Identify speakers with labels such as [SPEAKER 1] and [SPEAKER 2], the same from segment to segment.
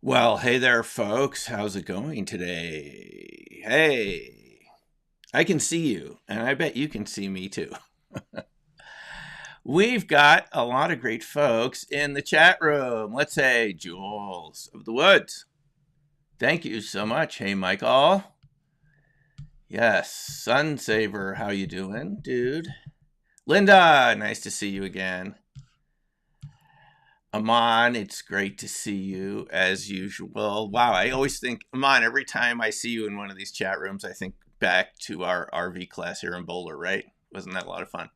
[SPEAKER 1] Well, hey there, folks. How's it going today? Hey, I can see you, and I bet you can see me too. We've got a lot of great folks in the chat room. Let's say Jules of the Woods. Thank you so much. Hey, Michael. Yes, Sunsaver, how you doing, dude? Linda, nice to see you again. Aman, it's great to see you as usual. Wow, I always think, Aman, every time I see you in one of these chat rooms, I think back to our RV class here in Boulder, right? Wasn't that a lot of fun?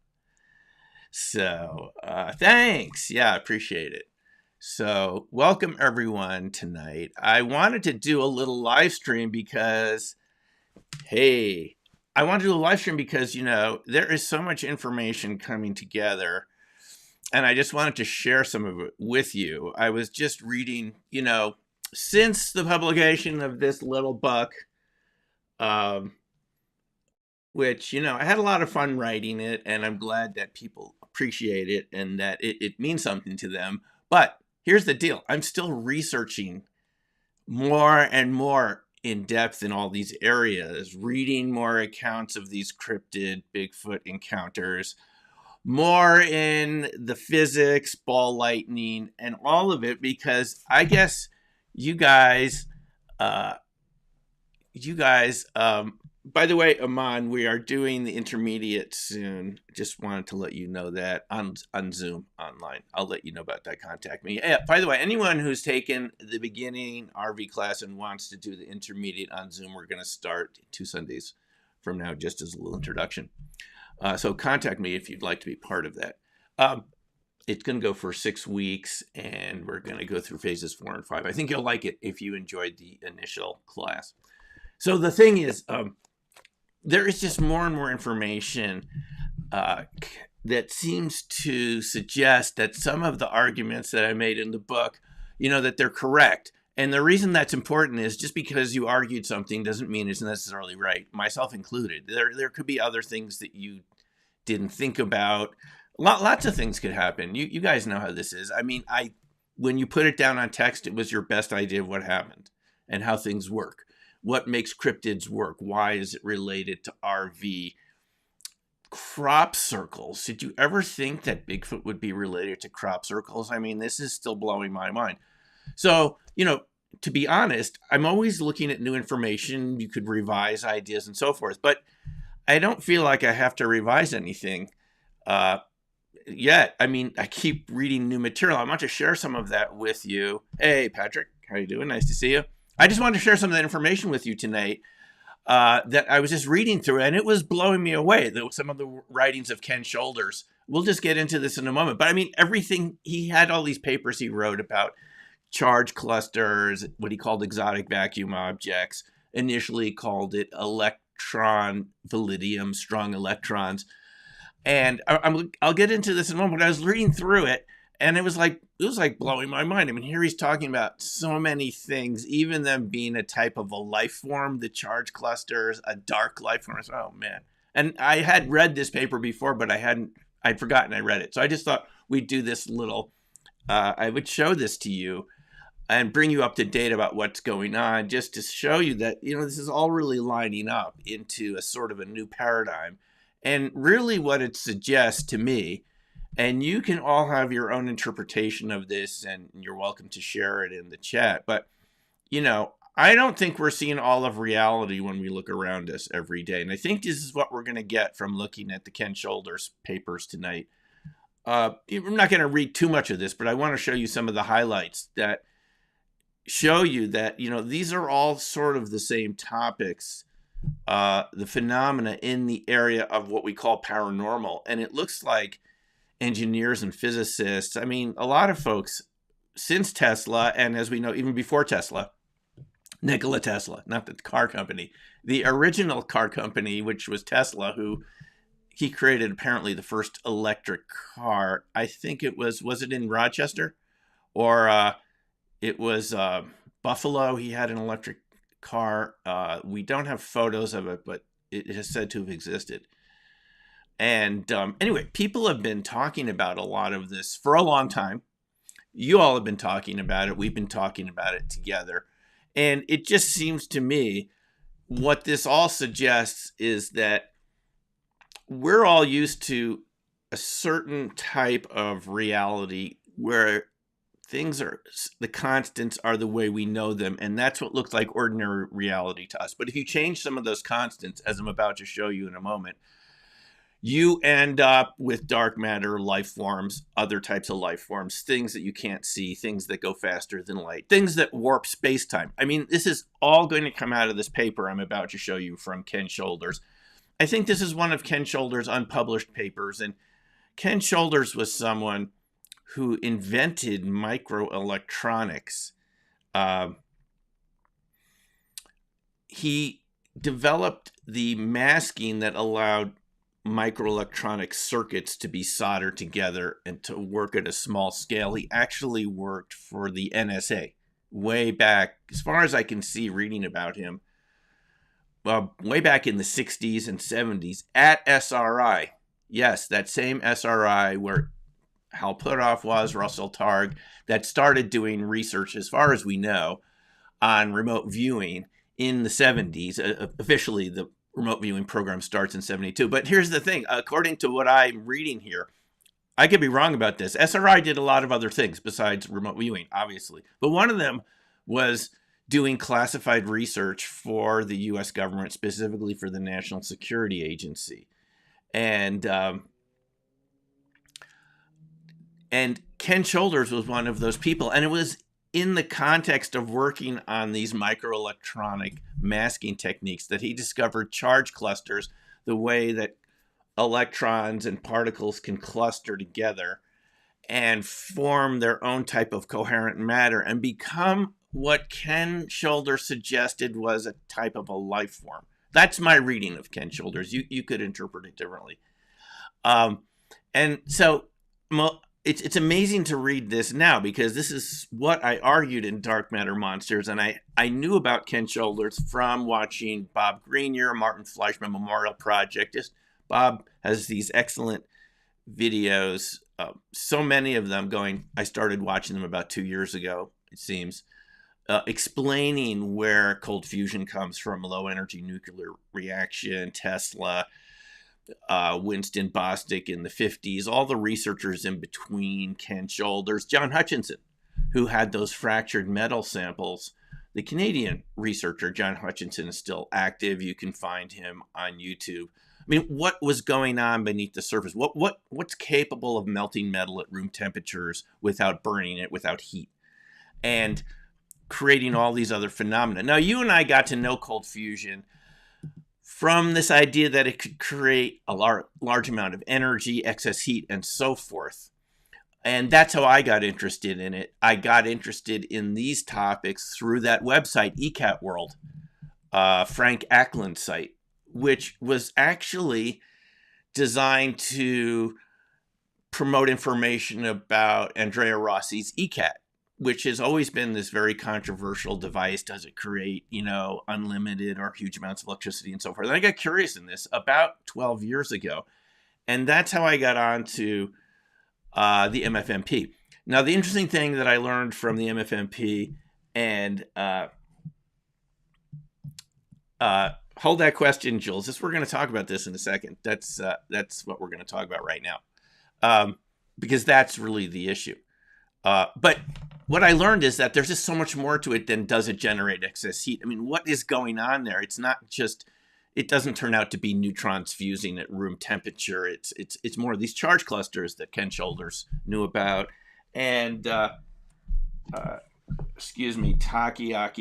[SPEAKER 1] So, thanks. Yeah, appreciate it. So, welcome everyone tonight. I wanted to do a little live stream because, hey, I want to do a live stream because, there is so much information coming together and I just wanted to share some of it with you. I was just reading, since the publication of this little book, which, I had a lot of fun writing it, and I'm glad that people appreciate it and that it means something to them. But here's the deal. I'm still researching more and more in depth in all these areas, reading more accounts of these cryptid Bigfoot encounters, more in the physics, ball lightning, and all of it, because I guess you guys, by the way, Aman, we are doing the intermediate soon. Just wanted to let you know that on Zoom online. I'll let you know about that. Contact me. Yeah, by the way, anyone who's taken the beginning RV class and wants to do the intermediate on Zoom, we're going to start 2 Sundays from now, just as a little introduction. So contact me if you'd like to be part of that. It's going to go for 6 weeks, and we're going to go through phases 4 and 5. I think you'll like it if you enjoyed the initial class. So the thing is, there is just more and more information that seems to suggest that some of the arguments that I made in the book, that they're correct. And the reason that's important is just because you argued something doesn't mean it's necessarily right, myself included. There could be other things that you didn't think about. Lots of things could happen. You guys know how this is. I mean, when you put it down on text, it was your best idea of what happened and how things work. What makes cryptids work? Why is it related to RV? Crop circles. Did you ever think that Bigfoot would be related to crop circles? I mean, this is still blowing my mind. So, to be honest, I'm always looking at new information. You could revise ideas and so forth, but I don't feel like I have to revise anything yet. I mean, I keep reading new material. I want to share some of that with you. Hey, Patrick, how you doing? Nice to see you. I just wanted to share some of that information with you tonight that I was just reading through, and it was blowing me away. Some of the writings of Ken Shoulders. We'll just get into this in a moment. But I mean, everything, he had all these papers he wrote about charge clusters, what he called exotic vacuum objects, initially called it electron validium, strong electrons. And I'll get into this in a moment, but I was reading through it, and it was like blowing my mind. I mean, here he's talking about so many things, even them being a type of a life form, the charge clusters, a dark life form. Oh, man. And I had read this paper before, but I'd forgotten I read it. So I just thought we'd do this little, I would show this to you and bring you up to date about what's going on, just to show you that, this is all really lining up into a sort of a new paradigm. And really what it suggests to me, and you can all have your own interpretation of this, and you're welcome to share it in the chat. But, I don't think we're seeing all of reality when we look around us every day. And I think this is what we're going to get from looking at the Ken Shoulders papers tonight. I'm not going to read too much of this, but I want to show you some of the highlights that show you that, these are all sort of the same topics, the phenomena in the area of what we call paranormal. And it looks like engineers and physicists, I mean, a lot of folks since Tesla, and as we know, even before Tesla, Nikola Tesla, not the car company, the original car company, which was Tesla, he created apparently the first electric car. I think it was it in Rochester? Or it was Buffalo. He had an electric car. We don't have photos of it, but it is said to have existed. And anyway, people have been talking about a lot of this for a long time. You all have been talking about it. We've been talking about it together. And it just seems to me what this all suggests is that we're all used to a certain type of reality where things are, the constants are the way we know them, and that's what looks like ordinary reality to us. But if you change some of those constants, as I'm about to show you in a moment, you end up with dark matter, life forms, other types of life forms, things that you can't see, things that go faster than light, things that warp space-time. I mean, this is all going to come out of this paper I'm about to show you from Ken Shoulders. I think this is one of Ken Shoulders' unpublished papers, and Ken Shoulders was someone who invented microelectronics. He developed the masking that allowed microelectronic circuits to be soldered together and to work at a small scale. He actually worked for the NSA way back, as far as I can see reading about him, way back in the 60s and 70s at SRI. Yes, that same SRI where Hal Puthoff was, Russell Targ, that started doing research, as far as we know, on remote viewing in the 70s. Officially, the remote viewing program starts in 72. But here's the thing. According to what I'm reading here, I could be wrong about this. SRI did a lot of other things besides remote viewing, obviously. But one of them was doing classified research for the U.S. government, specifically for the National Security Agency. And Ken Shoulders was one of those people. And it was in the context of working on these microelectronic masking techniques that he discovered charge clusters, the way that electrons and particles can cluster together and form their own type of coherent matter and become what Ken Shoulders suggested was a type of a life form. That's my reading of Ken Shoulders. You could interpret it differently. And so it's amazing to read this now, because this is what I argued in Dark Matter Monsters. And I knew about Ken Shoulders from watching Bob Grenier, Martin Fleischmann Memorial Project. Bob has these excellent videos, so many of them going. I started watching them about 2 years ago, it seems, explaining where cold fusion comes from, low energy nuclear reaction, Tesla, Winston Bostic in the 50s, all the researchers in between, Ken Shoulders, John Hutchinson, who had those fractured metal samples. The Canadian researcher, John Hutchinson, is still active. You can find him on YouTube. I mean, what was going on beneath the surface? What's capable of melting metal at room temperatures without burning it, without heat, and creating all these other phenomena? Now, you and I got to know cold fusion from this idea that it could create a large amount of energy, excess heat, and so forth. And that's how I got interested in it. I got interested in these topics through that website, ECAT World, Frank Ackland's site, which was actually designed to promote information about Andrea Rossi's ECAT, which has always been this very controversial device. Does it create, unlimited or huge amounts of electricity and so forth? And I got curious in this about 12 years ago. And that's how I got onto the MFMP. Now, the interesting thing that I learned from the MFMP, and hold that question, Jules. We're going to talk about this in a second. That's what we're going to talk about right now, because that's really the issue. But what I learned is that there's just so much more to it than does it generate excess heat. I mean, what is going on there? It's not just, it doesn't turn out to be neutrons fusing at room temperature. It's more of these charge clusters that Ken Shoulders knew about. And, Takeaki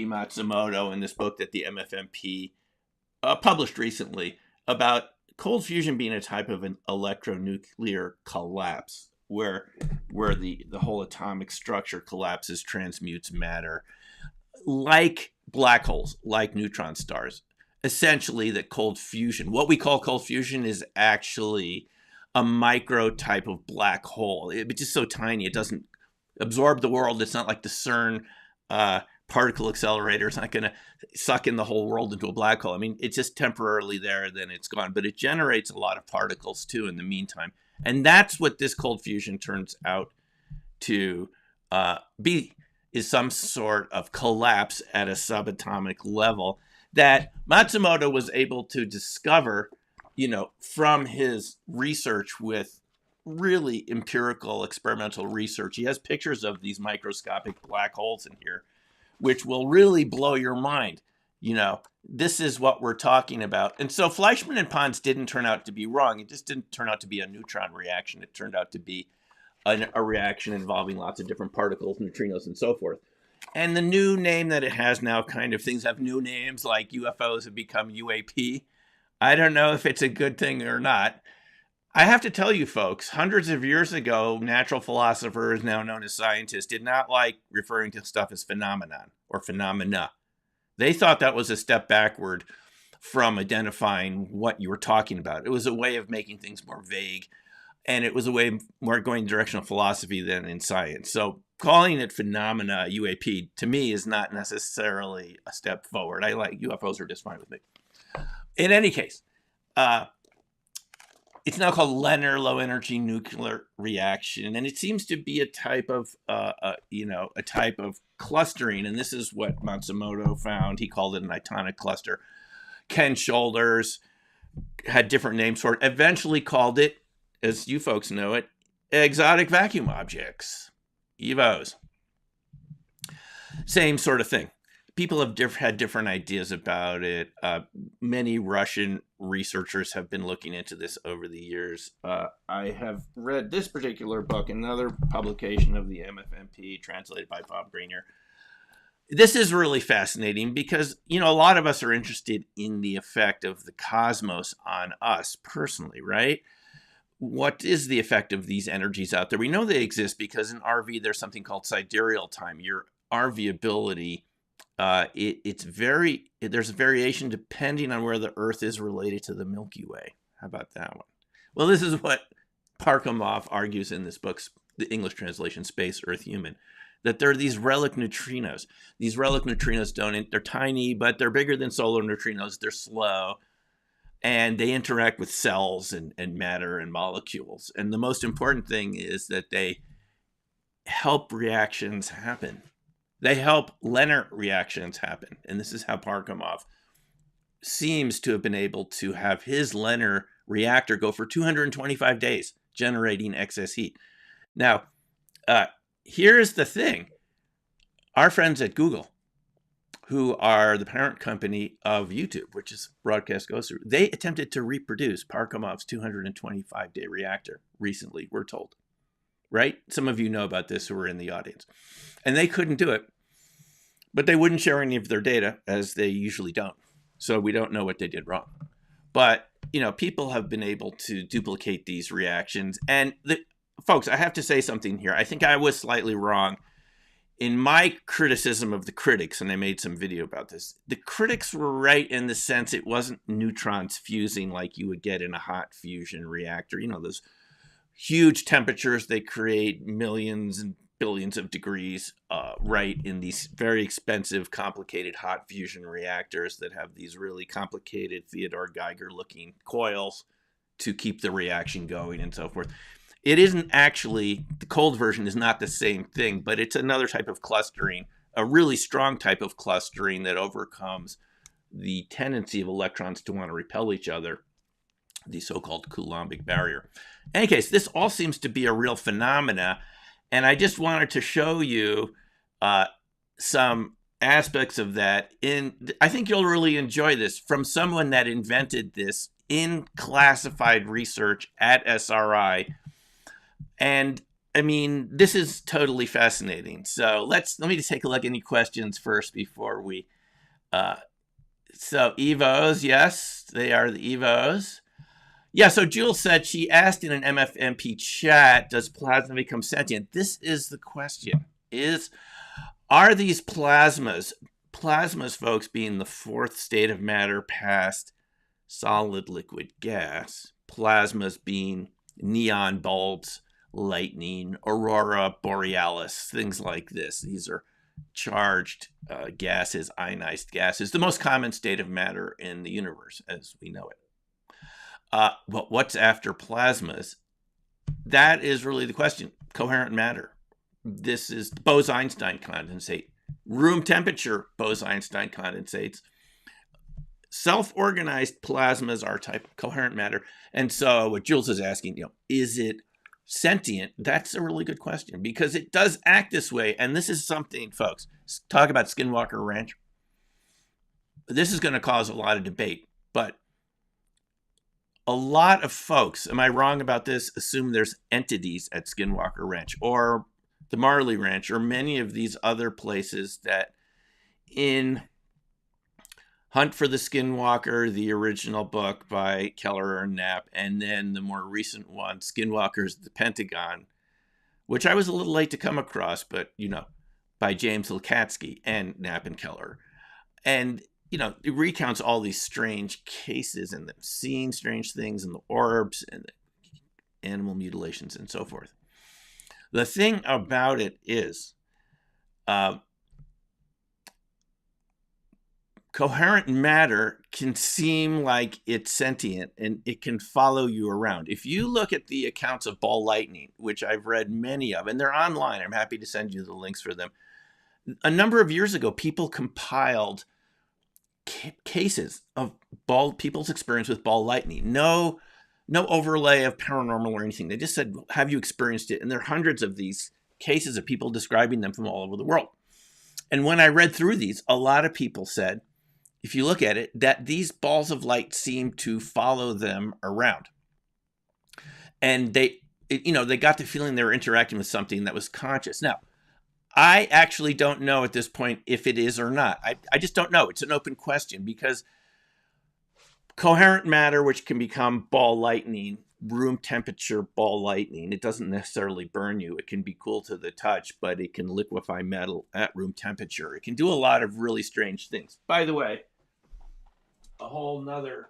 [SPEAKER 1] Matsumoto in this book that the MFMP published recently about cold fusion being a type of an electronuclear collapse, where the whole atomic structure collapses, transmutes matter, like black holes, like neutron stars. Essentially, that cold fusion, what we call cold fusion, is actually a micro type of black hole. It's just so tiny, it doesn't absorb the world. It's not like the CERN particle accelerator. It's not going to suck in the whole world into a black hole. I mean, it's just temporarily there, then it's gone. But it generates a lot of particles, too, in the meantime. And that's what this cold fusion turns out to B is some sort of collapse at a subatomic level that Matsumoto was able to discover, from his research with really empirical experimental research. He has pictures of these microscopic black holes in here, which will really blow your mind. This is what we're talking about. And so Fleischmann and Pons didn't turn out to be wrong. It just didn't turn out to be a neutron reaction. It turned out to be a reaction involving lots of different particles, neutrinos, and so forth. And the new name that it has now, kind of things have new names, like UFOs have become UAP. I don't know if it's a good thing or not. I have to tell you, folks, hundreds of years ago, natural philosophers, now known as scientists, did not like referring to stuff as phenomenon or phenomena. They thought that was a step backward from identifying what you were talking about. It was a way of making things more vague, and it was a way more going in the direction of philosophy than in science. So calling it phenomena, UAP, to me is not necessarily a step forward. I like UFOs are just fine with me. In any case, it's now called Leonard low energy nuclear reaction, and it seems to be a type of clustering. And this is what Matsumoto found. He called it an itonic cluster. Ken Shoulders had different names for it. Eventually called it, as you folks know it, exotic vacuum objects, EVOs. Same sort of thing. People have had different ideas about it. Many Russian researchers have been looking into this over the years. I have read this particular book, another publication of the MFMP, translated by Bob Greenyer. This is really fascinating because, a lot of us are interested in the effect of the cosmos on us personally, right? What is the effect of these energies out there? We know they exist because in RV, there's something called sidereal time. Your RV ability, there's a variation depending on where the Earth is related to the Milky Way. How about that one? Well, this is what Parkhomov argues in this book, the English translation, Space, Earth, Human, that there are these relic neutrinos. These relic neutrinos they're tiny, but they're bigger than solar neutrinos. They're slow, and they interact with cells and matter and molecules. And the most important thing is that they help reactions happen. They help Leonard reactions happen. And this is how Parkhomov seems to have been able to have his Leonard reactor go for 225 days, generating excess heat. Now, here's the thing. Our friends at Google, who are the parent company of YouTube, which is broadcast goes through, they attempted to reproduce Parkhomov's 225-day reactor recently, we're told. Right? Some of you know about this who were in the audience. And they couldn't do it, but they wouldn't share any of their data, as they usually don't. So we don't know what they did wrong. But, people have been able to duplicate these reactions. And folks, I have to say something here. I think I was slightly wrong in my criticism of the critics, and I made some video about this. The critics were right in the sense it wasn't neutrons fusing like you would get in a hot fusion reactor. Those huge temperatures they create, millions and billions of degrees, right in these very expensive, complicated hot fusion reactors that have these really complicated Theodore Geiger-looking coils to keep the reaction going and so forth. It isn't actually, the cold version is not the same thing, but it's another type of clustering, a really strong type of clustering that overcomes the tendency of electrons to want to repel each other, the so-called Coulombic barrier. In any case, this all seems to be a real phenomena, and I just wanted to show you some aspects of that. I think you'll really enjoy this from someone that invented this in classified research at SRI. And I mean, this is totally fascinating. So let me just take a look at any questions first before we. So EVOs, yes, they are the EVOs. Yeah, so Jules said she asked in an MFMP chat, does plasma become sentient? This is the question. Are these plasmas, folks, being the fourth state of matter past solid, liquid, gas, plasmas being neon bulbs, lightning, aurora borealis, things like this. These are charged gases, ionized gases, the most common state of matter in the universe as we know it. But what's after plasmas? That is really the question. Coherent matter. This is Bose-Einstein condensate. Room temperature Bose-Einstein condensates. Self-organized plasmas are type of coherent matter. And so what Jules is asking, is it sentient? That's a really good question, because it does act this way. And this is something, folks, talk about Skinwalker Ranch. This is going to cause a lot of debate, but a lot of folks, am I wrong about this, assume there's entities at Skinwalker Ranch or the Marley Ranch or many of these other places that in Hunt for the Skinwalker, the original book by Keller and Knapp, and then the more recent one, Skinwalker's The Pentagon, which I was a little late to come across, but, by James Lukatsky and Knapp and Keller. And, it recounts all these strange cases and them seeing strange things in the orbs and the animal mutilations and so forth. The thing about it is, coherent matter can seem like it's sentient and it can follow you around. If you look at the accounts of ball lightning, which I've read many of, and they're online, I'm happy to send you the links for them. A number of years ago, people compiled cases of people's experience with ball lightning. No overlay of paranormal or anything. They just said, have you experienced it? And there are hundreds of these cases of people describing them from all over the world. And when I read through these, a lot of people said, if you look at it, that these balls of light seem to follow them around. And they got the feeling they were interacting with something that was conscious. Now, I actually don't know at this point if it is or not. I just don't know. It's an open question, because coherent matter, which can become ball lightning, room temperature ball lightning, it doesn't necessarily burn you. It can be cool to the touch, but it can liquefy metal at room temperature. It can do a lot of really strange things. By the way, a whole nother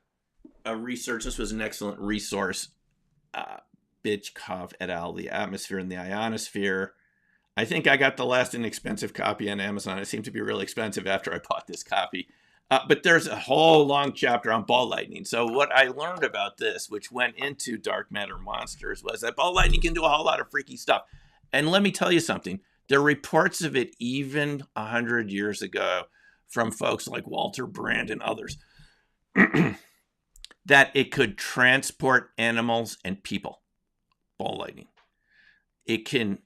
[SPEAKER 1] research, this was an excellent resource, Bitchkov et al., The Atmosphere and the Ionosphere. I think I got the last inexpensive copy on Amazon. It seemed to be really expensive after I bought this copy. But there's a whole long chapter on ball lightning. So what I learned about this, which went into dark matter monsters, was that ball lightning can do a whole lot of freaky stuff. And let me tell you something. There are reports of it even 100 years ago from folks like Walter Brand and others, that it could transport animals and people. Ball lightning. It can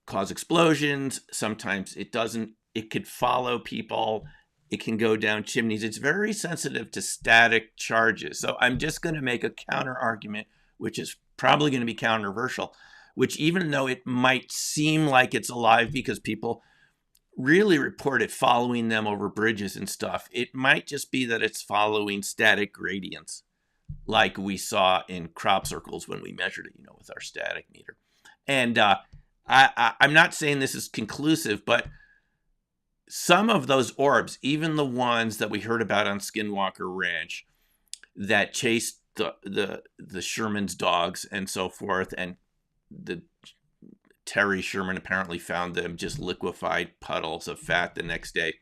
[SPEAKER 1] cause explosions. Sometimes it doesn't. It could follow people. It can go down chimneys. It's very sensitive to static charges. So I'm just going to make a counter argument, which is probably going to be controversial, which even though it might seem like it's alive because people really report it following them over bridges and stuff, it might just be that it's following static gradients like we saw in crop circles when we measured it, with our static meter. And I'm not saying this is conclusive, but some of those orbs, even the ones that we heard about on Skinwalker Ranch that chased the Sherman's dogs and so forth, and the Terry Sherman apparently found them just liquefied puddles of fat the next day.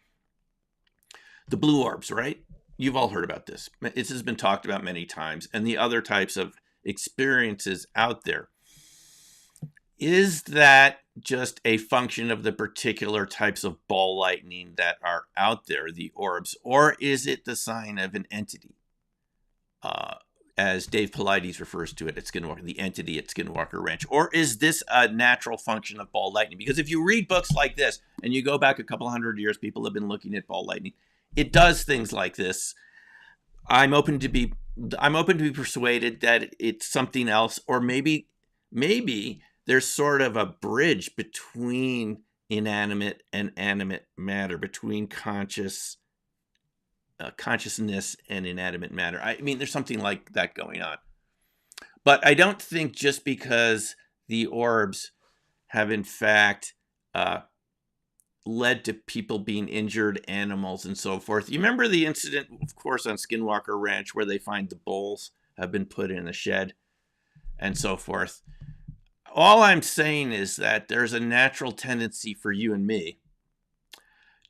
[SPEAKER 1] The blue orbs, right? You've all heard about this. This has been talked about many times, and the other types of experiences out there. Is that just a function of the particular types of ball lightning that are out there, the orbs, or is it the sign of an entity? As Dave Paulides refers to it at Skinwalker, the entity at Skinwalker Ranch, or is this a natural function of ball lightning? Because if you read books like this and you go back a couple hundred years, people have been looking at ball lightning. It does things like this. I'm open to be persuaded that it's something else, or maybe there's sort of a bridge between inanimate and animate matter, between consciousness and inanimate matter. I mean, there's something like that going on. But I don't think just because the orbs have in fact led to people being injured, animals, and so forth. You remember the incident, of course, on Skinwalker Ranch where they find the bulls have been put in a shed and so forth. All I'm saying is that there's a natural tendency for you and me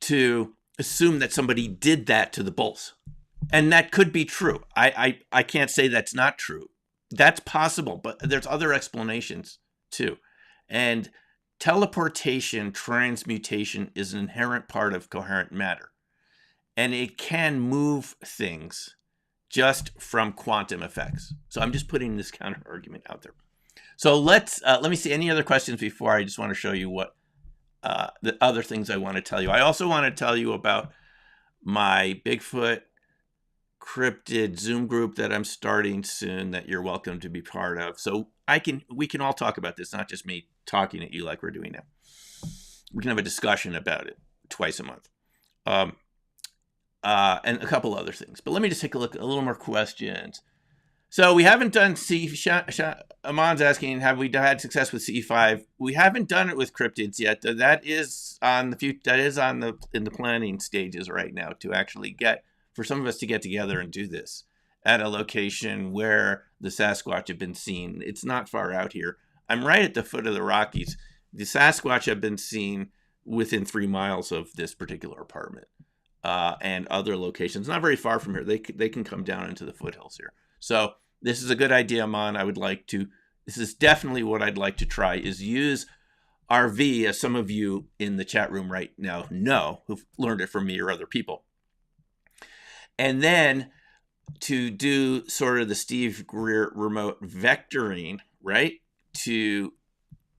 [SPEAKER 1] to assume that somebody did that to the bulls. And that could be true. I can't say that's not true. That's possible, but there's other explanations too. And teleportation, transmutation is an inherent part of coherent matter, and it can move things just from quantum effects. So I'm just putting this counter argument out there. So let me see any other questions before I just want to show you what the other things I want to tell you. I also want to tell you about my Bigfoot Cryptid Zoom group that I'm starting soon that you're welcome to be part of. So we can all talk about this, not just me talking at you like we're doing now. We can have a discussion about it twice a month. And a couple other things. But let me just take a look at a little more questions. So we haven't done Aman's asking, have we had success with CE5? We haven't done it with cryptids yet. That is on in the planning stages right now to actually for some of us to get together and do this at a location where the Sasquatch have been seen. It's not far out here. I'm right at the foot of the Rockies. The Sasquatch have been seen within 3 miles of this particular apartment and other locations. Not very far from here. They can come down into the foothills here. So this is a good idea, Amon. This is definitely what I'd like to try, is use RV, as some of you in the chat room right now know, who've learned it from me or other people. And then to do sort of the Steve Greer remote vectoring, right? To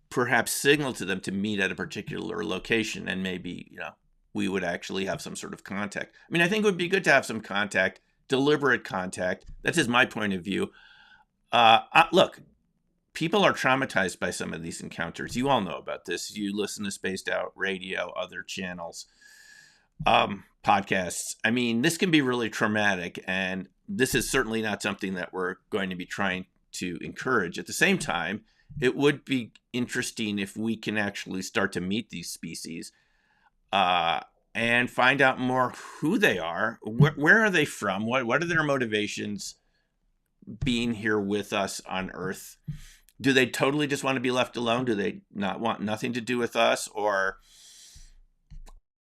[SPEAKER 1] perhaps signal to them to meet at a particular location, and maybe, we would actually have some sort of contact. I mean, I think it would be good to have some contact, deliberate contact. That's just my point of view. Look, people are traumatized by some of these encounters. You all know about this. You listen to Spaced Out Radio, other channels, podcasts. I mean, this can be really traumatic, and this is certainly not something that we're going to be trying to encourage. At the same time, it would be interesting if we can actually start to meet these species and find out more who they are, where are they from, what are their motivations being here with us on Earth. Do they totally just want to be left alone? Do they not want nothing to do with us? Or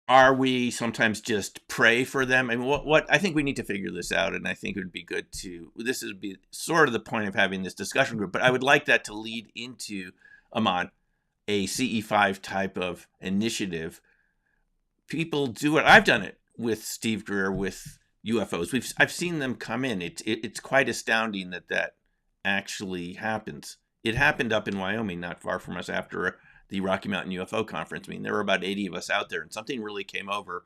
[SPEAKER 1] are we sometimes just prey for them? I mean, what I think we need to figure this out, and I think it would be good this would be sort of the point of having this discussion group, but I would like that to lead into, Amon, a CE5 type of initiative. People do it. I've done it with Steve Greer with UFOs. I've seen them come in. It's quite astounding that actually happens. It happened up in Wyoming, not far from us, after the Rocky Mountain UFO conference. I mean, there were about 80 of us out there, and something really came over.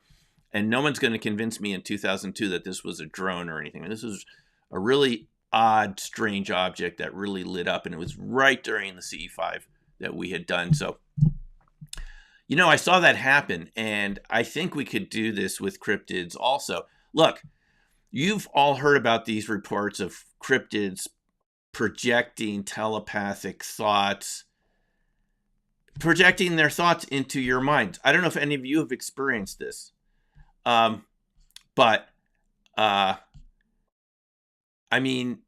[SPEAKER 1] And no one's going to convince me in 2002 that this was a drone or anything. This was a really odd, strange object that really lit up, and it was right during the CE5 that we had done. So, I saw that happen, and I think we could do this with cryptids also. Look, you've all heard about these reports of cryptids projecting telepathic thoughts, projecting their thoughts into your mind. I don't know if any of you have experienced this, but I mean,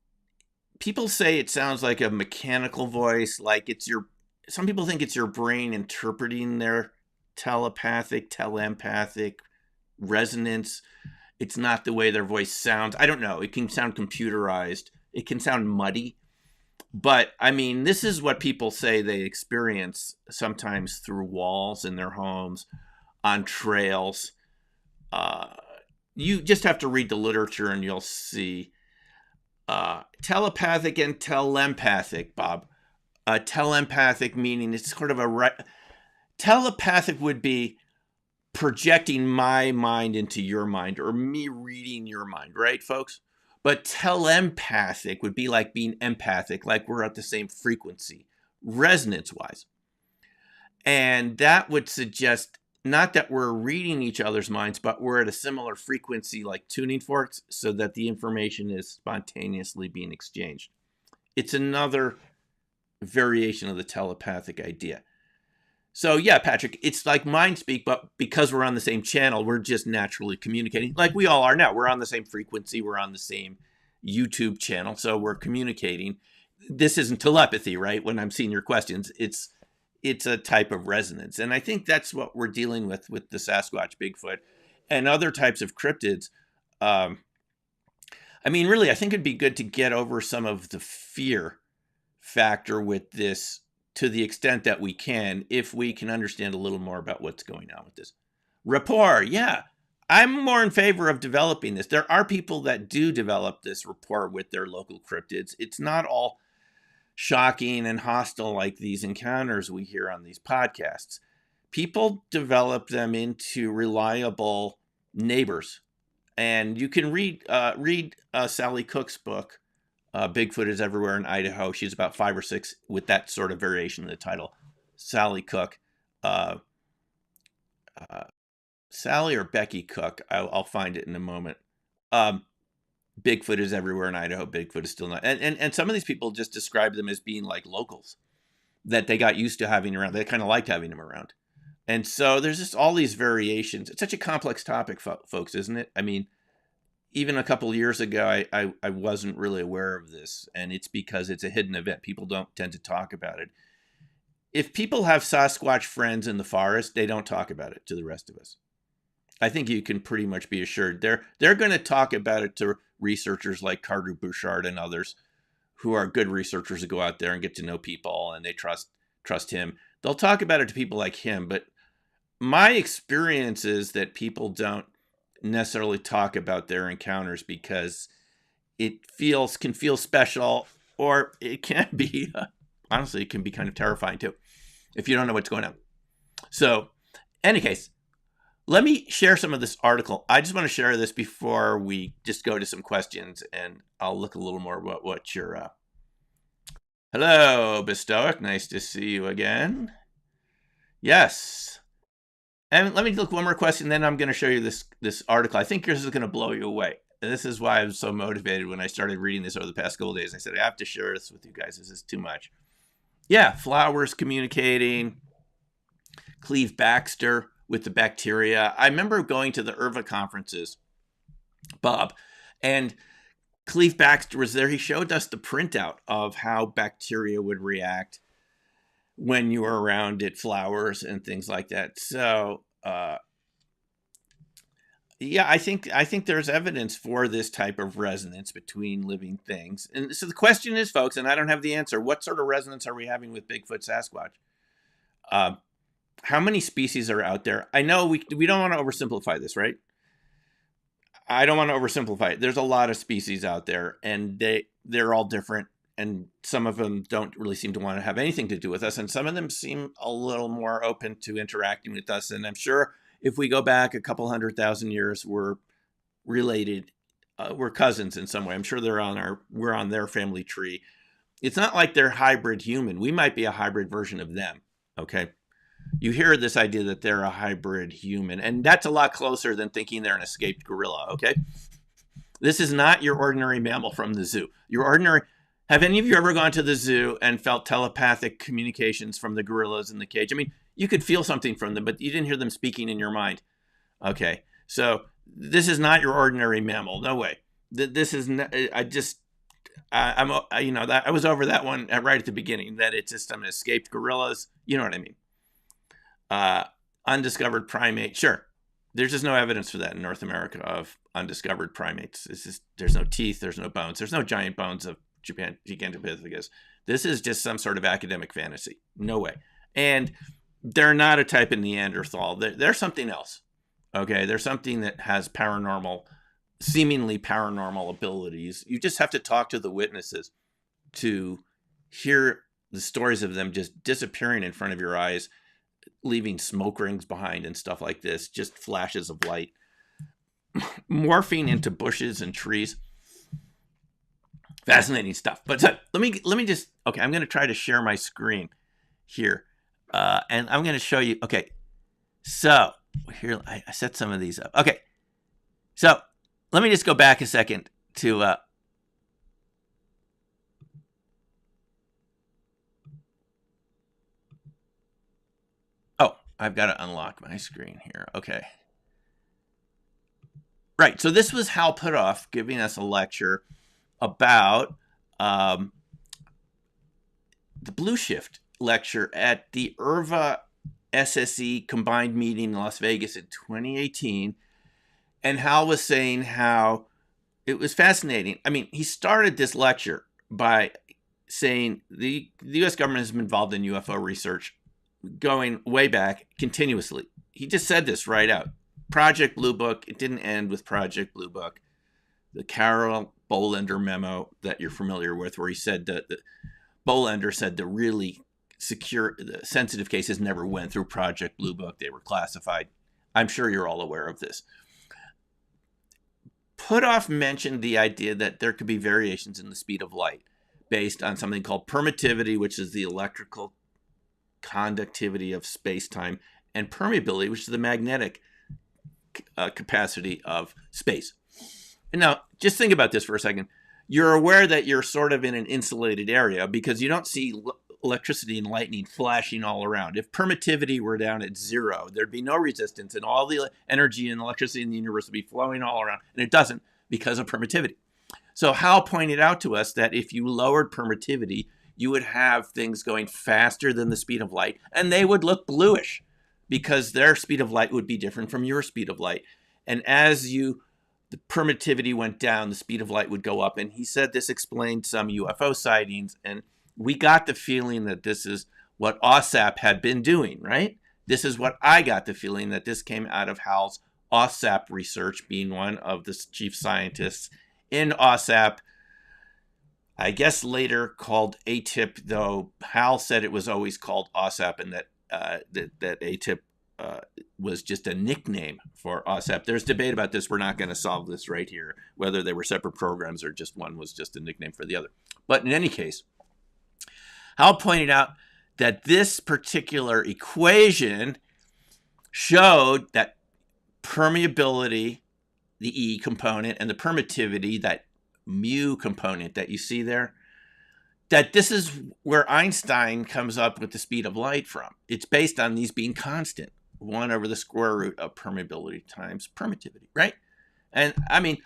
[SPEAKER 1] people say it sounds like a mechanical voice, like some people think it's your brain interpreting their telempathic resonance. It's not the way their voice sounds. I don't know. It can sound computerized. It can sound muddy. But, I mean, this is what people say they experience sometimes through walls in their homes, on trails. You just have to read the literature and you'll see. Telepathic and telempathic, Bob. Telempathic meaning it's sort of telepathic would be projecting my mind into your mind, or me reading your mind, right, folks? But telempathic would be like being empathic, like we're at the same frequency, resonance-wise. And that would suggest not that we're reading each other's minds, but we're at a similar frequency, like tuning forks, so that the information is spontaneously being exchanged. It's another variation of the telepathic idea. So yeah, Patrick, it's like mind speak, but because we're on the same channel, we're just naturally communicating like we all are now. We're on the same frequency. We're on the same YouTube channel. So we're communicating. This isn't telepathy, right? When I'm seeing your questions, it's a type of resonance. And I think that's what we're dealing with the Sasquatch, Bigfoot, and other types of cryptids. I mean, really, I think it'd be good to get over some of the fear factor with this to the extent that we can, if we can understand a little more about what's going on with this. Rapport, yeah. I'm more in favor of developing this. There are people that do develop this rapport with their local cryptids. It's not all shocking and hostile like these encounters we hear on these podcasts. People develop them into reliable neighbors. And you can read Sally Cook's book, Bigfoot is Everywhere in Idaho. She's about 5 or 6 with that sort of variation of the title. Sally Cook. Sally or Becky Cook. I'll find it in a moment. Bigfoot is Everywhere in Idaho. Bigfoot is still not. And some of these people just describe them as being like locals that they got used to having around. They kind of liked having them around. And so there's just all these variations. It's such a complex topic, folks, isn't it? I mean, even a couple of years ago, I wasn't really aware of this, and it's because it's a hidden event. People don't tend to talk about it. If people have Sasquatch friends in the forest, they don't talk about it to the rest of us. I think you can pretty much be assured they're going to talk about it to researchers like Carter Bouchard and others who are good researchers who go out there and get to know people, and they trust him. They'll talk about it to people like him, but my experience is that people don't necessarily talk about their encounters because it can feel special, or it can be, honestly, it can be kind of terrifying too, if you don't know what's going on. So, any case, let me share some of this article. I just want to share this before we just go to some questions, and I'll look a little more about what you're, hello, Bestoic. Nice to see you again. Yes. And let me look one more question, then I'm going to show you this article. I think this is going to blow you away. And this is why I was so motivated when I started reading this over the past couple of days. I said, I have to share this with you guys. This is too much. Yeah, flowers communicating. Cleve Baxter with the bacteria. I remember going to the IRVA conferences, Bob, and Cleve Baxter was there. He showed us the printout of how bacteria would react when you were around at flowers and things like that. So, yeah, I think there's evidence for this type of resonance between living things. And so the question is, folks, and I don't have the answer, what sort of resonance are we having with Bigfoot Sasquatch? How many species are out there? I know we don't want to oversimplify this, right? I don't want to oversimplify it. There's a lot of species out there, and they're all different. And some of them don't really seem to want to have anything to do with us. And some of them seem a little more open to interacting with us. And I'm sure if we go back a couple 100,000 years, we're related. We're cousins in some way. I'm sure we're on their family tree. It's not like they're hybrid human. We might be a hybrid version of them. Okay. You hear this idea that they're a hybrid human, and that's a lot closer than thinking they're an escaped gorilla. Okay. This is not your ordinary mammal from the zoo. Have any of you ever gone to the zoo and felt telepathic communications from the gorillas in the cage? I mean, you could feel something from them, but you didn't hear them speaking in your mind. Okay, so this is not your ordinary mammal. No way. This is. I was over that one right at the beginning. That it's just some escaped gorillas. You know what I mean? Undiscovered primate. Sure, there's just no evidence for that in North America of undiscovered primates. It's just there's no teeth, there's no bones, there's no giant bones of Gigantopithecus. This is just some sort of academic fantasy. No way. And they're not a type of Neanderthal. They're something else. Okay, they're something that has seemingly paranormal abilities. You just have to talk to the witnesses to hear the stories of them just disappearing in front of your eyes, leaving smoke rings behind and stuff like this, just flashes of light, morphing into bushes and trees. Fascinating stuff. But let me just, okay, I'm going to try to share my screen here. And I'm going to show you, okay, so here, I set some of these up. Okay, so let me just go back a second to, I've got to unlock my screen here. Okay. Right, so this was Hal Puthoff giving us a lecture about the Blue Shift lecture at the IRVA SSE combined meeting in Las Vegas in 2018. And Hal was saying how it was fascinating. I mean, he started this lecture by saying the U.S. government has been involved in UFO research going way back continuously. He just said this right out. Project Blue Book, it didn't end with Project Blue Book. The Carol Bolender memo that you're familiar with, where he said that Bolender said the really the sensitive cases never went through Project Blue Book. They were classified. I'm sure you're all aware of this. Puthoff mentioned the idea that there could be variations in the speed of light based on something called permittivity, which is the electrical conductivity of space-time, and permeability, which is the magnetic capacity of space. And now, just think about this for a second. You're aware that you're sort of in an insulated area because you don't see electricity and lightning flashing all around. If permittivity were down at 0, there'd be no resistance, and all the energy and electricity in the universe would be flowing all around, and it doesn't because of permittivity. So Hal pointed out to us that if you lowered permittivity, you would have things going faster than the speed of light, and they would look bluish because their speed of light would be different from your speed of light. And as the permittivity went down, the speed of light would go up. And he said this explained some UFO sightings, and we got the feeling that this is what OSAP had been doing, right? This is what I got the feeling, that this came out of Hal's OSAP research, being one of the chief scientists in OSAP, I guess later called ATIP, though Hal said it was always called OSAP, and that that ATIP was just a nickname for OSAP. There's debate about this. We're not going to solve this right here, whether they were separate programs or just one was just a nickname for the other. But in any case, Hal pointed out that this particular equation showed that permeability, the E component, and the permittivity, that mu component that you see there, that this is where Einstein comes up with the speed of light from. It's based on these being constant, 1 over the square root of permeability times permittivity, right? And I mean,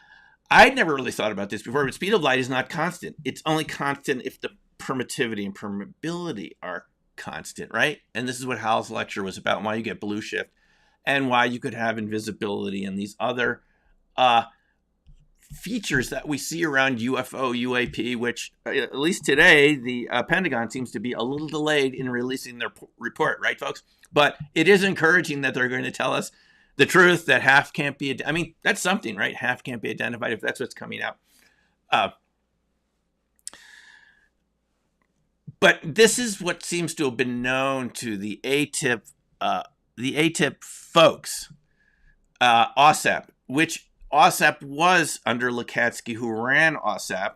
[SPEAKER 1] I'd never really thought about this before, but speed of light is not constant. It's only constant if the permittivity and permeability are constant, right? And this is what Hal's lecture was about, why you get blue shift and why you could have invisibility and these other features that we see around UFO, UAP, which at least today, the Pentagon seems to be a little delayed in releasing their report, right, folks? But it is encouraging that they're going to tell us the truth, that half can't be, I mean, that's something, right? Half can't be identified if that's what's coming out. But this is what seems to have been known to the ATIP folks, OSAP, which OSAP was under Lukatsky, who ran OSAP.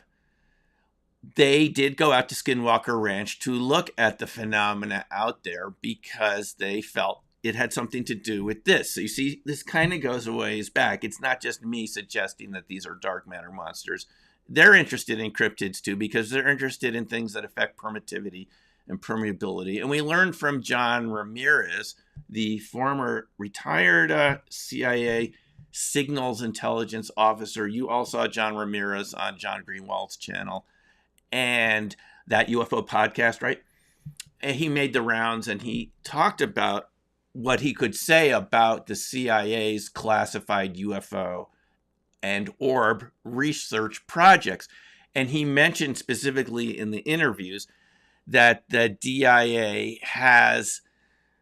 [SPEAKER 1] They did go out to Skinwalker Ranch to look at the phenomena out there because they felt it had something to do with this. So you see, this kind of goes a ways back. It's not just me suggesting that these are dark matter monsters. They're interested in cryptids too, because they're interested in things that affect permittivity and permeability. And we learned from John Ramirez, the former retired CIA signals intelligence officer. You all saw John Ramirez on John Greenwald's channel and that UFO podcast, right? And he made the rounds and he talked about what he could say about the CIA's classified UFO and orb research projects. And he mentioned specifically in the interviews that the DIA has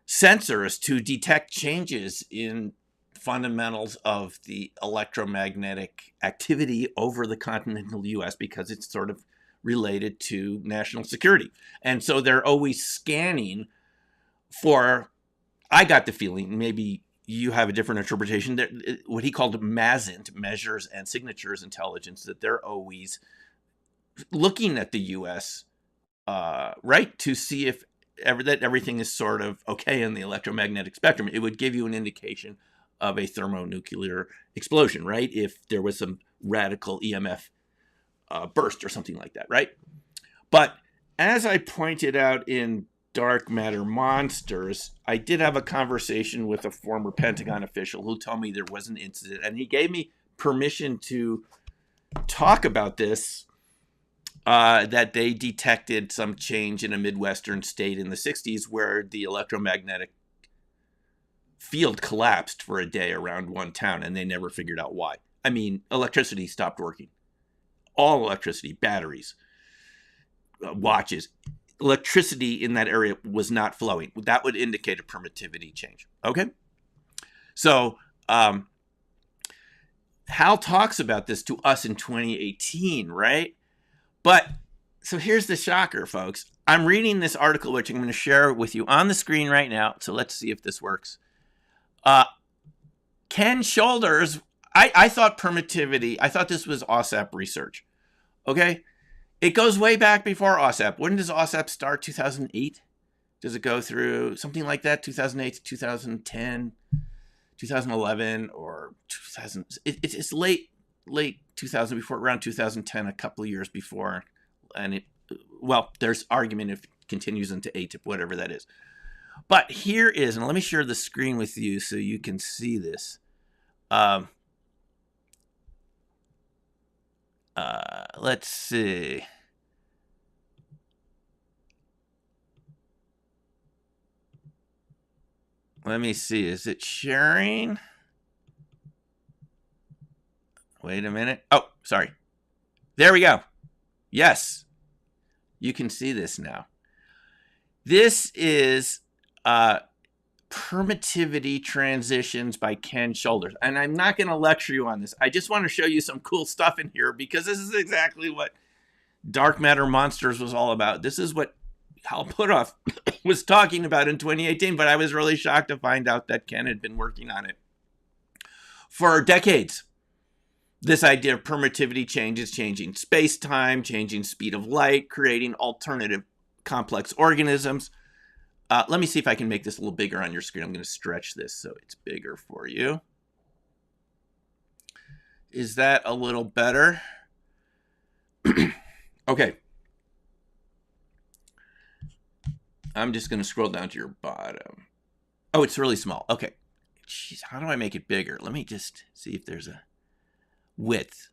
[SPEAKER 1] sensors to detect changes in fundamentals of the electromagnetic activity over the continental US because it's sort of related to national security. And so they're always scanning for, I got the feeling, maybe you have a different interpretation, that what he called MASINT, measures and signatures intelligence, that they're always looking at the US, right, to see if that everything is sort of okay in the electromagnetic spectrum. It would give you an indication of a thermonuclear explosion, right? If there was some radical EMF burst or something like that, right? But as I pointed out in Dark Matter Monsters, I did have a conversation with a former Pentagon official who told me there was an incident, and he gave me permission to talk about this, that they detected some change in a Midwestern state in the 60s where the electromagnetic field collapsed for a day around one town, and they never figured out why. I mean, electricity stopped working. All electricity, batteries, watches, electricity in that area was not flowing. That would indicate a permittivity change. Okay? So Hal talks about this to us in 2018, right? But so here's the shocker, folks. I'm reading this article, which I'm going to share with you on the screen right now. So let's see if this works. Ken Shoulders, I thought permittivity, I thought this was OSAP research. Okay? It goes way back before OSAP. When does OSAP start? 2008? Does it go through something like that? 2008 to 2010, 2011, or 2000? It's late 2000, before around 2010, a couple of years before. And there's argument if it continues into ATIP, whatever that is. But here is, and let me share the screen with you so you can see this. Let's see. Let me see. Is it sharing? Wait a minute. Oh, sorry. There we go. Yes. You can see this now. This is Permittivity Transitions by Ken Shoulders. And I'm not going to lecture you on this. I just want to show you some cool stuff in here because this is exactly what Dark Matter Monsters was all about. This is what Hal Puthoff was talking about in 2018, but I was really shocked to find out that Ken had been working on it for decades. This idea of permittivity changes, changing space-time, changing speed of light, creating alternative complex organisms. Let me see if I can make this a little bigger on your screen. I'm going to stretch this so it's bigger for you. Is that a little better? Okay. I'm just going to scroll down to your bottom. Oh, it's really small. Okay. Jeez, how do I make it bigger? Let me just see if there's a width.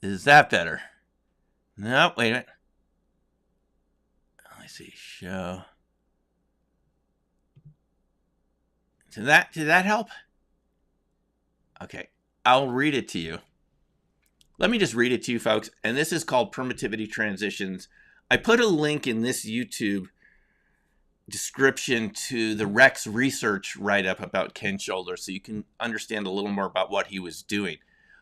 [SPEAKER 1] Is that better? No, wait a minute. Let's see. Show. Did that help? Okay. I'll read it to you. Let me just read it to you, folks. And this is called Permittivity Transitions. I put a link in this YouTube description to the Rex research write-up about Ken Shoulders so you can understand a little more about what he was doing.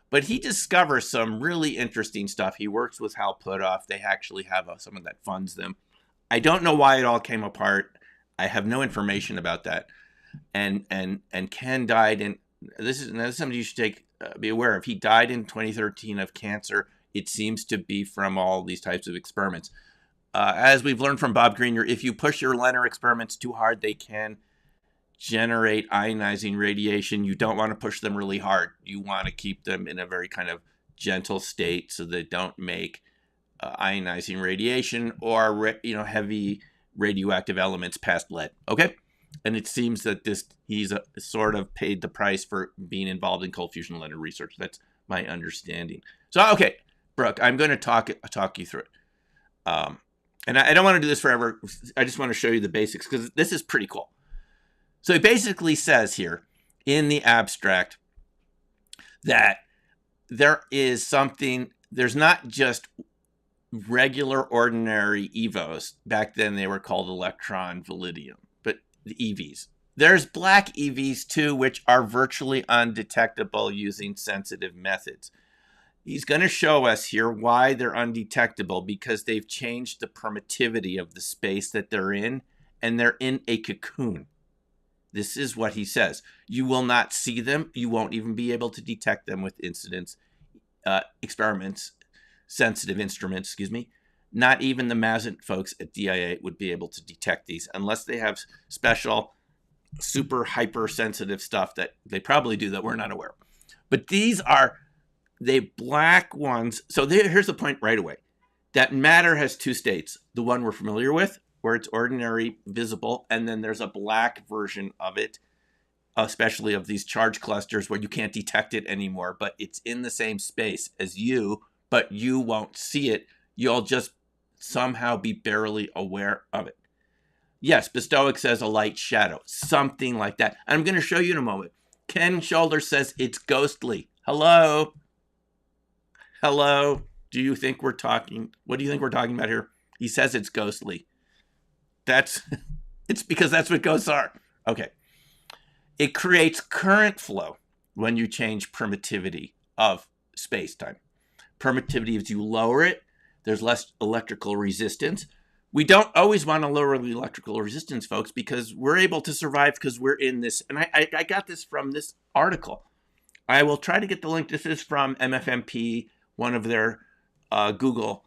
[SPEAKER 1] But he discovers some really interesting stuff. He works with Hal Puthoff. They actually have someone that funds them. I don't know why it all came apart. I have no information about that. And Ken died in, this is something you should be aware of. He died in 2013 of cancer. It seems to be from all these types of experiments. As we've learned from Bob Greenyer, if you push your Lenner experiments too hard, they can generate ionizing radiation. You don't want to push them really hard. You want to keep them in a very kind of gentle state so they don't make ionizing radiation or heavy radioactive elements past lead. Okay? And it seems that he's sort of paid the price for being involved in cold fusion Lenner research. That's my understanding. So, okay, Brooke, I'm going to talk you through it. And I don't want to do this forever. I just want to show you the basics because this is pretty cool. So it basically says here in the abstract that there's not just regular ordinary EVOs. Back then they were called electron validium, but the EVs. There's black EVs too, which are virtually undetectable using sensitive methods. He's going to show us here why they're undetectable because they've changed the permittivity of the space that they're in, and they're in a cocoon. This is what he says. You will not see them. You won't even be able to detect them with sensitive instruments, Not even the Mazant folks at DIA would be able to detect these unless they have special, super hypersensitive stuff that they probably do that we're not aware of. But these are the black ones. So here's the point right away. That matter has two states. The one we're familiar with, where it's ordinary, visible, and then there's a black version of it, especially of these charge clusters where you can't detect it anymore, but it's in the same space as you, but you won't see it. You'll just somehow be barely aware of it. Yes, Bestoic says a light shadow, something like that. And I'm going to show you in a moment. Ken Shoulder says it's ghostly. Hello? Hello? Do you think we're talking? What do you think we're talking about here? He says it's ghostly. It's because that's what ghosts are. Okay. It creates current flow when you change permittivity of space-time. Permittivity, as you lower it, there's less electrical resistance. We don't always want to lower the electrical resistance, folks, because we're able to survive because we're in this. And I got this from this article. I will try to get the link. This is from MFMP, one of their Google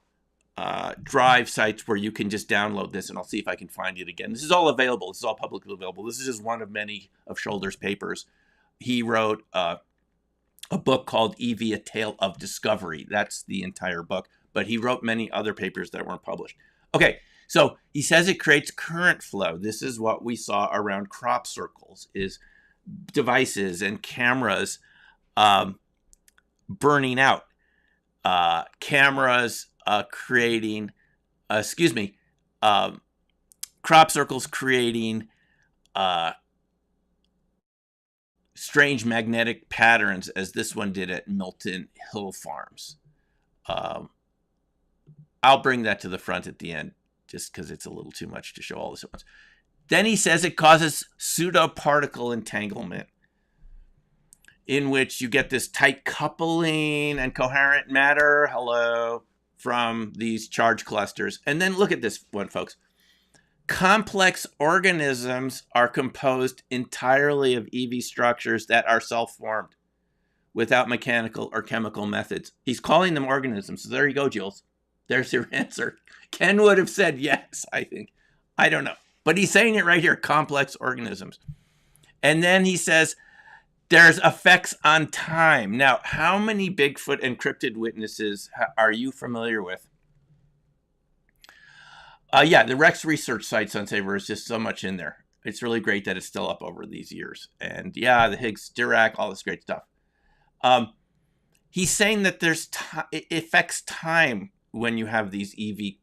[SPEAKER 1] Drive sites where you can just download this, and I'll see if I can find it again. This is all available. This is all publicly available. This is just one of many of Shoulder's papers. He wrote a book called EV, A Tale of Discovery. That's the entire book. But he wrote many other papers that weren't published. Okay, so he says it creates current flow. This is what we saw around crop circles, is devices and cameras burning out. Cameras creating, crop circles creating strange magnetic patterns, as this one did at Milton Hill Farms. I'll bring that to the front at the end, just because it's a little too much to show all this at once. Then he says it causes pseudoparticle entanglement, in which you get this tight coupling and coherent matter, from these charge clusters. And then look at this one, folks. Complex organisms are composed entirely of EV structures that are self-formed without mechanical or chemical methods. He's calling them organisms. So there you go, Jules. There's your answer. Ken would have said yes, I think. I don't know. But he's saying it right here, complex organisms. And then he says there's effects on time. Now, how many Bigfoot and cryptid witnesses are you familiar with? Yeah, the Rex research site, Sunsaver, is just so much in there. It's really great that it's still up over these years. And yeah, the Higgs Dirac, all this great stuff. He's saying that it affects time when you have these EV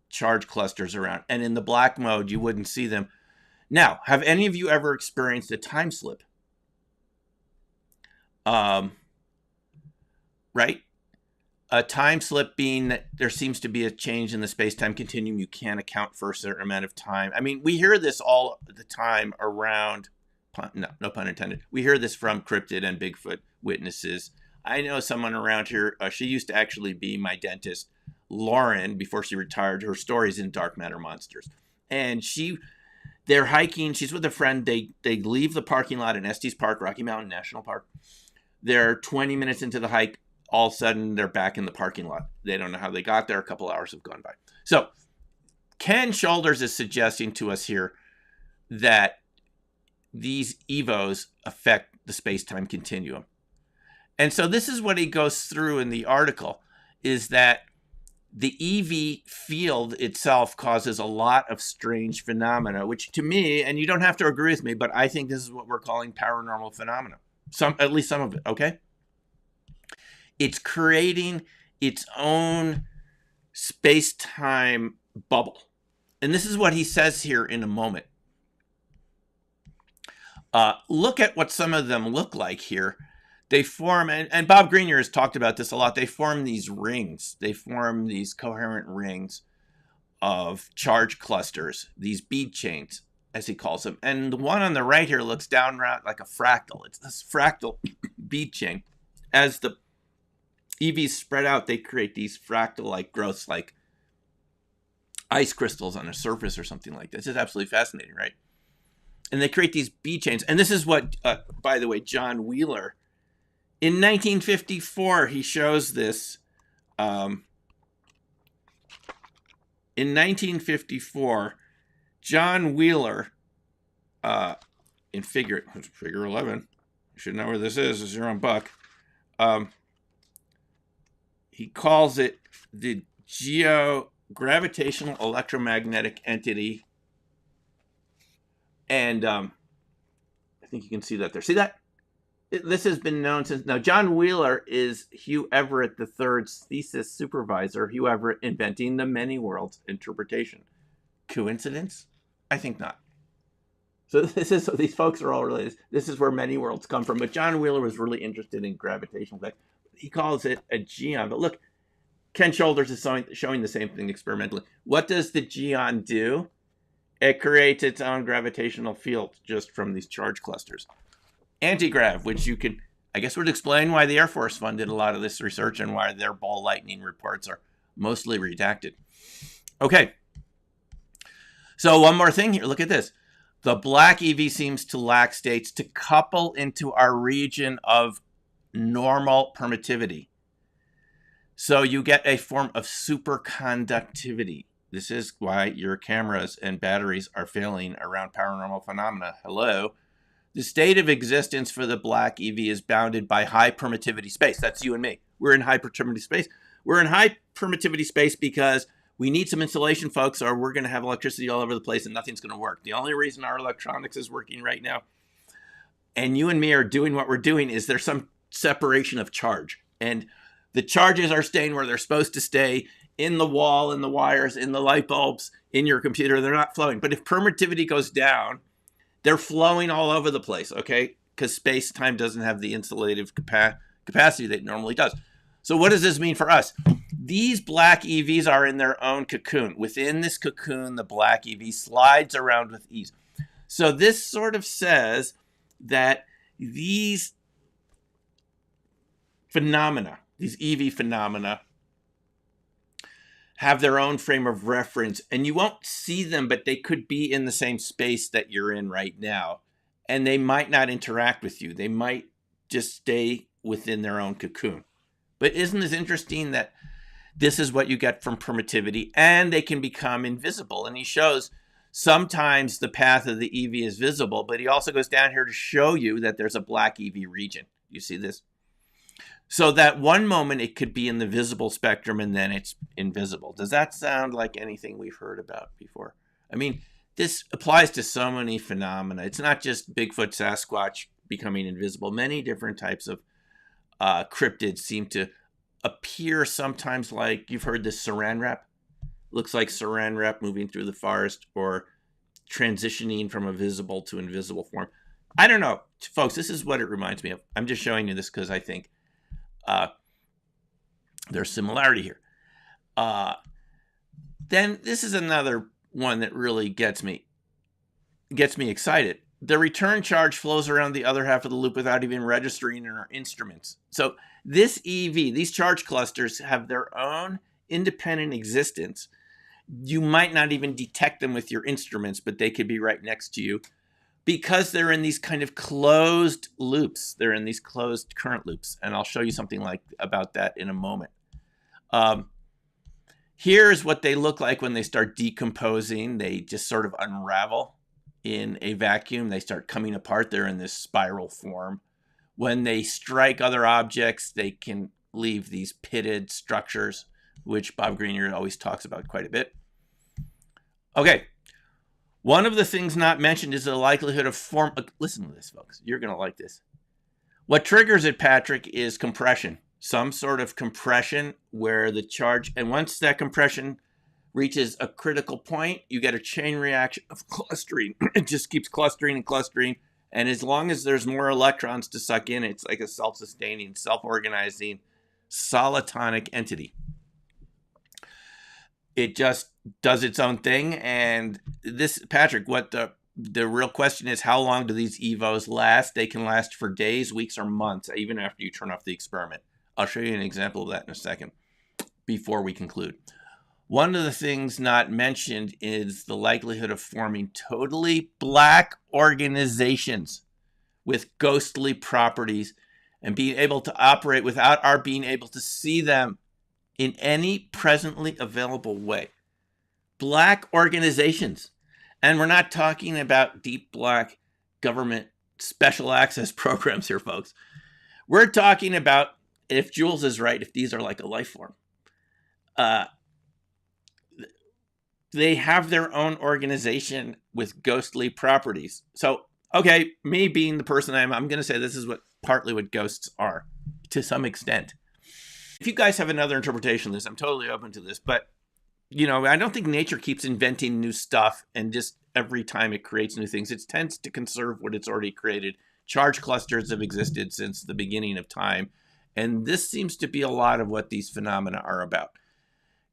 [SPEAKER 1] charge clusters around. And in the black mode, you wouldn't see them. Now, have any of you ever experienced a time slip? Right? A time slip being that there seems to be a change in the space-time continuum. You can't account for a certain amount of time. I mean, we hear this all the time around, no pun intended. We hear this from cryptid and Bigfoot witnesses. I know someone around here, she used to actually be my dentist, Lauren, before she retired. Her story's in Dark Matter Monsters. And they're hiking. She's with a friend. They leave the parking lot in Estes Park, Rocky Mountain National Park. They're 20 minutes into the hike. All of a sudden, they're back in the parking lot. They don't know how they got there. A couple hours have gone by. So Ken Shoulders is suggesting to us here that these EVOs affect the space-time continuum. And so this is what he goes through in the article, is that the EV field itself causes a lot of strange phenomena, which to me, and you don't have to agree with me, but I think this is what we're calling paranormal phenomena. At least some of it, okay? It's creating its own space-time bubble. And this is what he says here in a moment. Look at what some of them look like here. They form, and Bob Greenyer has talked about this a lot, they form these rings. They form these coherent rings of charge clusters, these bead chains, as he calls them. And the one on the right here looks downright like a fractal. It's this fractal bead chain. As the EVs spread out, they create these fractal-like growths, like ice crystals on a surface or something like this. It's absolutely fascinating, right? And they create these bead chains. And this is what, by the way, John Wheeler, in 1954, he shows this. In 1954, John Wheeler, in figure 11, you should know where this is. It's your own buck. He calls it the gravitational electromagnetic entity. And I think you can see that there. See that? This has been known since. Now, John Wheeler is Hugh Everett III's thesis supervisor. Hugh Everett inventing the many worlds interpretation. Coincidence? I think not.
[SPEAKER 2] So these folks are all related. This is where many worlds come from. But John Wheeler was really interested in gravitational effects. He calls it a geon. But look, Ken Shoulders is showing the same thing experimentally. What does the geon do? It creates its own gravitational field just from these charge clusters. Antigrav, which you can, I guess, would explain why the Air Force funded a lot of this research and why their ball lightning reports are mostly redacted. Okay. So one more thing here. Look at this. The black EV seems to lack states to couple into our region of normal permittivity. So you get a form of superconductivity. This is why your cameras and batteries are failing around paranormal phenomena. Hello. The state of existence for the black EV is bounded by high permittivity space. That's you and me. We're in high permittivity space. We're in high permittivity space because we need some insulation, folks, or we're going to have electricity all over the place and nothing's going to work. The only reason our electronics is working right now and you and me are doing what we're doing is there's some separation of charge. And the charges are staying where they're supposed to stay, in the wall, in the wires, in the light bulbs, in your computer. They're not flowing. But if permittivity goes down, they're flowing all over the place, okay? Because space-time doesn't have the insulative capacity that it normally does. So what does this mean for us? These black EVs are in their own cocoon. Within this cocoon, the black EV slides around with ease. So this sort of says that these phenomena, these EV phenomena, have their own frame of reference, and you won't see them, but they could be in the same space that you're in right now, and they might not interact with you. They might just stay within their own cocoon. But isn't this interesting that this is what you get from permittivity, and they can become invisible? And he shows sometimes the path of the EV is visible, but he also goes down here to show you that there's a black EV region. You see this? So that one moment it could be in the visible spectrum and then it's invisible. Does that sound like anything we've heard about before? I mean, this applies to so many phenomena. It's not just Bigfoot, Sasquatch becoming invisible. Many different types of cryptids seem to appear sometimes like, you've heard this saran wrap. Looks like saran wrap moving through the forest or transitioning from a visible to invisible form. I don't know, folks, this is what it reminds me of. I'm just showing you this because I think there's similarity here. Then this is another one that really gets me excited. The return charge flows around the other half of the loop without even registering in our instruments. So this EV, these charge clusters have their own independent existence. You might not even detect them with your instruments, but they could be right next to you because they're in these kind of closed loops. They're in these closed current loops. And I'll show you something about that in a moment. Here's what they look like when they start decomposing. They just sort of unravel in a vacuum. They start coming apart. They're in this spiral form. When they strike other objects, they can leave these pitted structures, which Bob Greenyer always talks about quite a bit. Okay. One of the things not mentioned is the likelihood of form. Listen to this, folks. You're going to like this. What triggers it, Patrick, is compression. Some sort of compression where the charge, and once that compression reaches a critical point, you get a chain reaction of clustering. It just keeps clustering and clustering. And as long as there's more electrons to suck in, it's like a self-sustaining, self-organizing, solitonic entity. It just does its own thing. And this, Patrick, what the real question is, how long do these EVOs last? They can last for days, weeks, or months, even after you turn off the experiment. I'll show you an example of that in a second before we conclude. One of the things not mentioned is the likelihood of forming totally black organizations with ghostly properties and being able to operate without our being able to see them in any presently available way. Black organizations. And we're not talking about deep black government special access programs here, folks. We're talking about, if Jules is right, if these are like a life form, they have their own organization with ghostly properties. So, okay, me being the person I am, I'm going to say this is partly what ghosts are, to some extent. If you guys have another interpretation of this, I'm totally open to this. But
[SPEAKER 1] I don't think nature keeps inventing new stuff and just every time it creates new things. It tends to conserve what it's already created. Charge clusters have existed since the beginning of time. And this seems to be a lot of what these phenomena are about.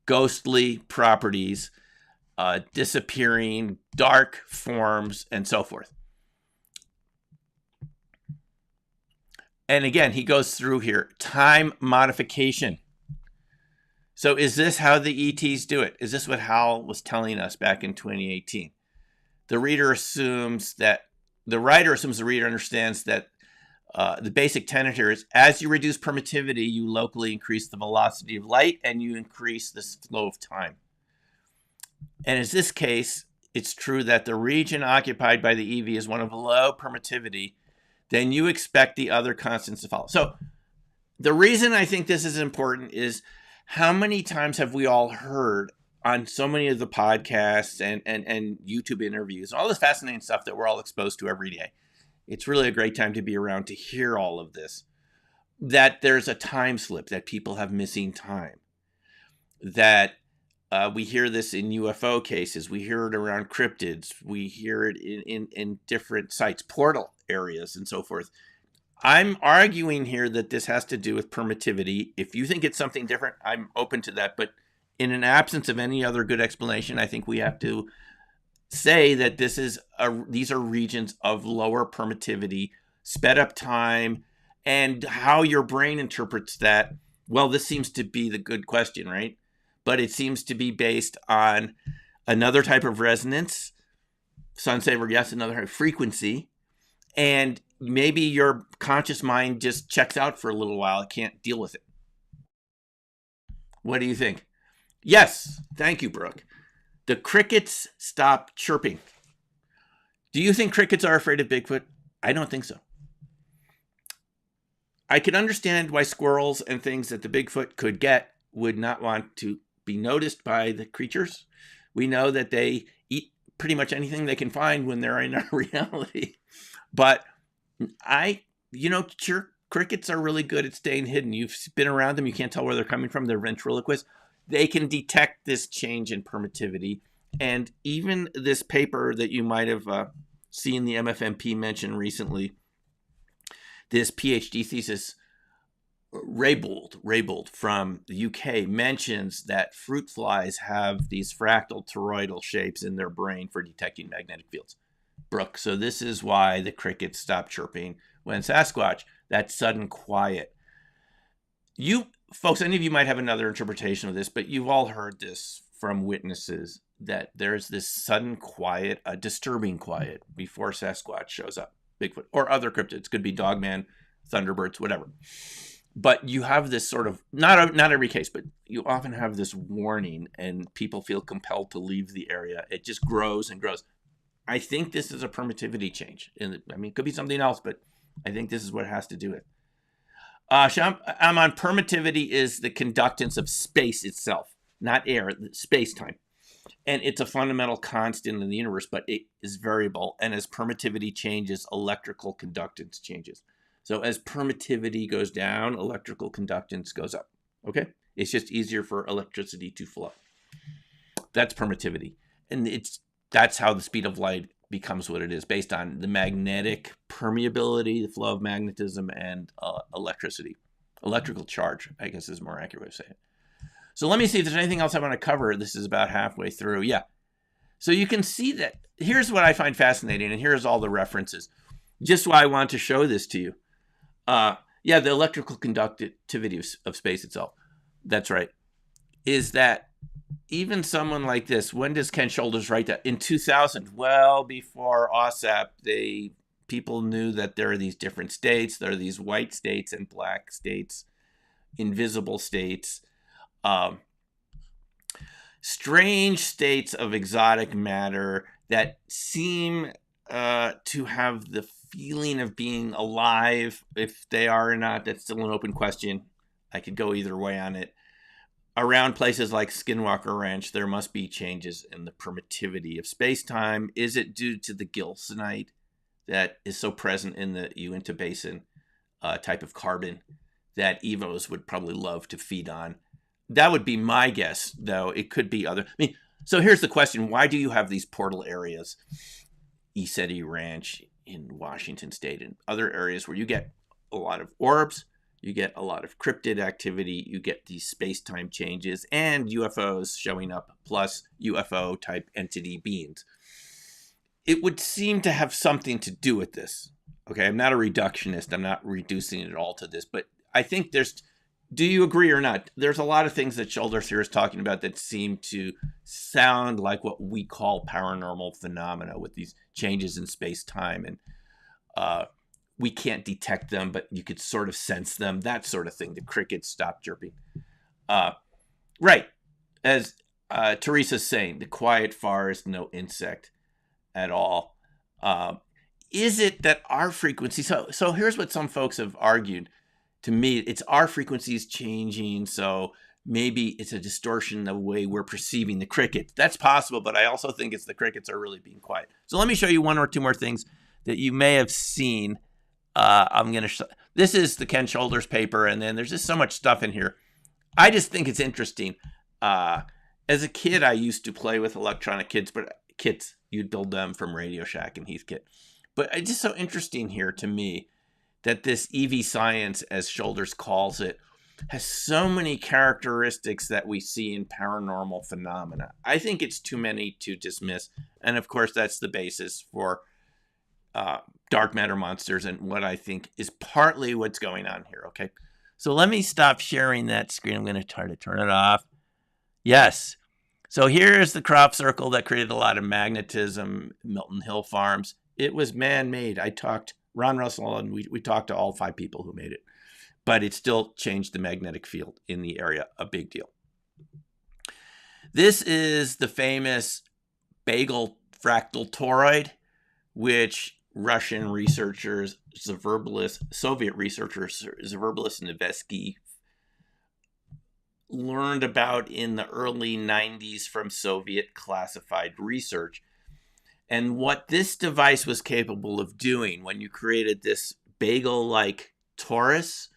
[SPEAKER 1] Ghostly properties, disappearing, dark forms, and so forth. And again, he goes through here, time modification. So is this how the ETs do it? Is this what Hal was telling us back in 2018? The writer assumes the reader understands that the basic tenet here is as you reduce permittivity, you locally increase the velocity of light and you increase the flow of time. And in this case, it's true that the region occupied by the EV is one of low permittivity, then you expect the other constants to follow. So the reason I think this is important is how many times have we all heard on so many of the podcasts and YouTube interviews, all this fascinating stuff that we're all exposed to every day. It's really a great time to be around to hear all of this, that there's a time slip, that people have missing time, that we hear this in UFO cases. We hear it around cryptids. We hear it in different sites, portal areas, and so forth. I'm arguing here that this has to do with permittivity. If you think it's something different, I'm open to that. But in an absence of any other good explanation, I think we have to say that these are regions of lower permittivity, sped up time, and how your brain interprets that. Well, this seems to be the good question, right? But it seems to be based on another type of resonance. Sun saver, yes, another type of frequency. And maybe your conscious mind just checks out for a little while. It can't deal with it. What do you think? Yes. Thank you, Brooke. The crickets stop chirping. Do you think crickets are afraid of Bigfoot? I don't think so. I can understand why squirrels and things that the Bigfoot could get would not want to be noticed by the creatures. We know that they eat pretty much anything they can find when they're in our reality. But crickets are really good at staying hidden. You've been around them. You can't tell where they're coming from. They're ventriloquists. They can detect this change in permittivity. And even this paper that you might have seen the MFMP mention recently, this PhD thesis, Raybould from the UK mentions that fruit flies have these fractal toroidal shapes in their brain for detecting magnetic fields. Brooke, so this is why the crickets stop chirping when Sasquatch, that sudden quiet. You folks, any of you might have another interpretation of this, but you've all heard this from witnesses that there's this sudden quiet, a disturbing quiet before Sasquatch shows up, Bigfoot, or other cryptids. Could be Dogman, Thunderbirds, whatever. But you have this sort of, not every case, but you often have this warning and people feel compelled to leave the area. It just grows and grows. I think this is a permittivity change. It could be something else, but I think this is what it has to do with. I'm on permittivity is the conductance of space itself, not air, space-time. And it's a fundamental constant in the universe, but it is variable. And as permittivity changes, electrical conductance changes. So as permittivity goes down, electrical conductance goes up. Okay? It's just easier for electricity to flow. That's permittivity. And that's how the speed of light becomes what it is, based on the magnetic permeability, the flow of magnetism, and electricity. Electrical charge, I guess, is a more accurate way to say it. So let me see if there's anything else I want to cover. This is about halfway through. Yeah. So you can see that. Here's what I find fascinating, and here's all the references. Just why I want to show this to you. The electrical conductivity of space itself. That's right. Is that even someone like this, when does Ken Shoulders write that? In 2000, well before OSAP, people knew that there are these different states. There are these white states and black states, invisible states, strange states of exotic matter that seem to have the feeling of being alive. If they are or not, that's still an open question. I could go either way on it. Around places like Skinwalker Ranch, there must be changes in the permittivity of space-time. Is it due to the gilsonite that is so present in the Uinta Basin type of carbon that Evos would probably love to feed on? That would be my guess, though. It could be other. I mean, so here's the question: why do you have these portal areas, ESETI Ranch in Washington State, and other areas where you get a lot of orbs, you get a lot of cryptid activity, you get these space-time changes, and UFOs showing up, plus UFO type entity beings? It would seem to have something to do with this. Okay, I'm not a reductionist. I'm not reducing it all to this, but I think there's. Do you agree or not? There's a lot of things that Shoulders here is talking about that seem to sound like what we call paranormal phenomena, with these changes in space-time, and we can't detect them, but you could sort of sense them, that sort of thing. The crickets stop chirping. Right. As Teresa's saying, the quiet forest, no insect at all. Is it that our frequency, so here's what some folks have argued. To me, it's our frequencies changing, so maybe it's a distortion in the way we're perceiving the crickets. That's possible, but I also think it's the crickets are really being quiet. So let me show you one or two more things that you may have seen. This is the Ken Shoulders paper, and then there's just so much stuff in here. I just think it's interesting. As a kid, I used to play with electronic kits. You'd build them from Radio Shack and Heathkit. But it's just so interesting here to me that this EV science, as Shoulders calls it, has so many characteristics that we see in paranormal phenomena. I think it's too many to dismiss. And of course, that's the basis for dark matter monsters and what I think is partly what's going on here. Okay, so let me stop sharing that screen. I'm going to try to turn it off. Yes. So here's the crop circle that created a lot of magnetism, Milton Hill Farms. It was man-made. Ron Russell, and we talked to all 5 people who made it. But it still changed the magnetic field in the area, a big deal. This is the famous bagel fractal toroid, which Russian researchers, Soviet researchers, Zverbelis and Nevesky, learned about in the early 90s from Soviet classified research. And what this device was capable of doing when you created this bagel-like torus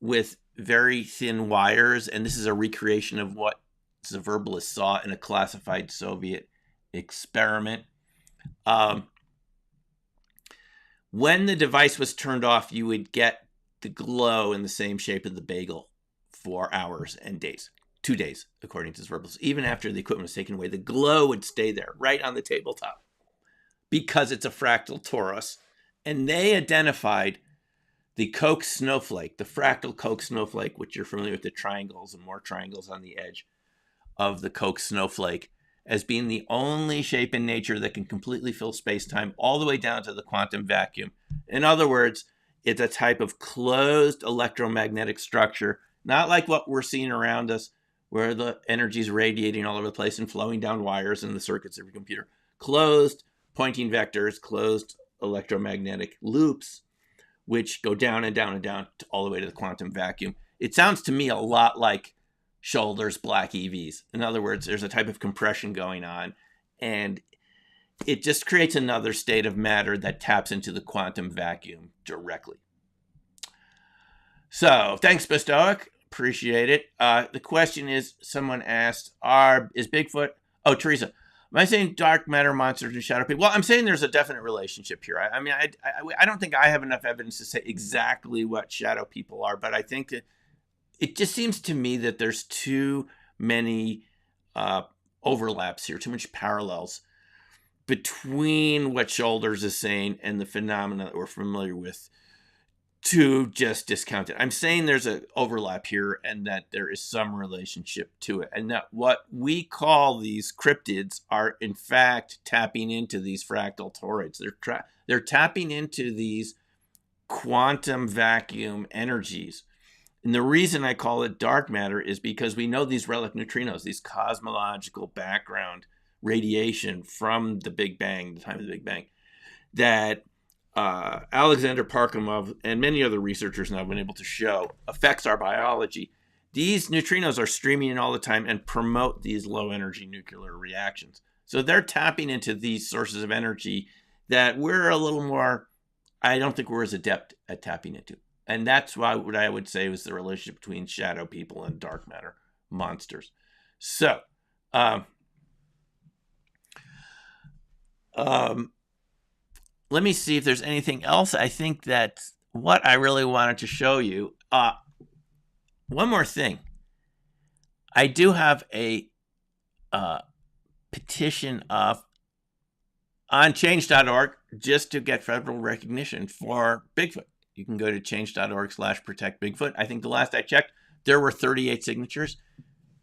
[SPEAKER 1] with very thin wires, and this is a recreation of what Zverbelis saw in a classified Soviet experiment. When the device was turned off, you would get the glow in the same shape of the bagel for hours and days. 2 days, according to Zverbelis. Even after the equipment was taken away, the glow would stay there, right on the tabletop, because it's a fractal torus. And they identified the Koch snowflake, the fractal Koch snowflake, which you're familiar with, the triangles and more triangles on the edge of the Koch snowflake, as being the only shape in nature that can completely fill space-time all the way down to the quantum vacuum. In other words, it's a type of closed electromagnetic structure, not like what we're seeing around us, where the energy is radiating all over the place and flowing down wires in the circuits of your computer. Closed pointing vectors, closed electromagnetic loops, which go down and down and down all the way to the quantum vacuum. It sounds to me a lot like Shoulders' black EVs. In other words, there's a type of compression going on, and it just creates another state of matter that taps into the quantum vacuum directly. So, thanks, Bestoic. Appreciate it. The question is, someone asked, is Bigfoot... Oh, Teresa, am I saying dark matter monsters and shadow people? Well, I'm saying there's a definite relationship here. I don't think I have enough evidence to say exactly what shadow people are, but I think that it just seems to me that there's too many overlaps here, too much parallels between what Shoulders is saying and the phenomena that we're familiar with to just discount it. I'm saying there's an overlap here and that there is some relationship to it, and that what we call these cryptids are in fact tapping into these fractal toroids. They're tapping into these quantum vacuum energies. And the reason I call it dark matter is because we know these relic neutrinos, these cosmological background radiation from the Big Bang, the time of the Big Bang, that Alexander Parkhomov and many other researchers now have been able to show affects our biology. These neutrinos are streaming in all the time and promote these low energy nuclear reactions. So they're tapping into these sources of energy that we're a little more, I don't think we're as adept at tapping into. And that's why what I would say was the relationship between shadow people and dark matter. monsters. So, um, let me see if there's anything else. I think that's what I really wanted to show you. One more thing. I do have a petition on change.org just to get federal recognition for Bigfoot. You can go to change.org/protectbigfoot. I think the last I checked, there were 38 signatures.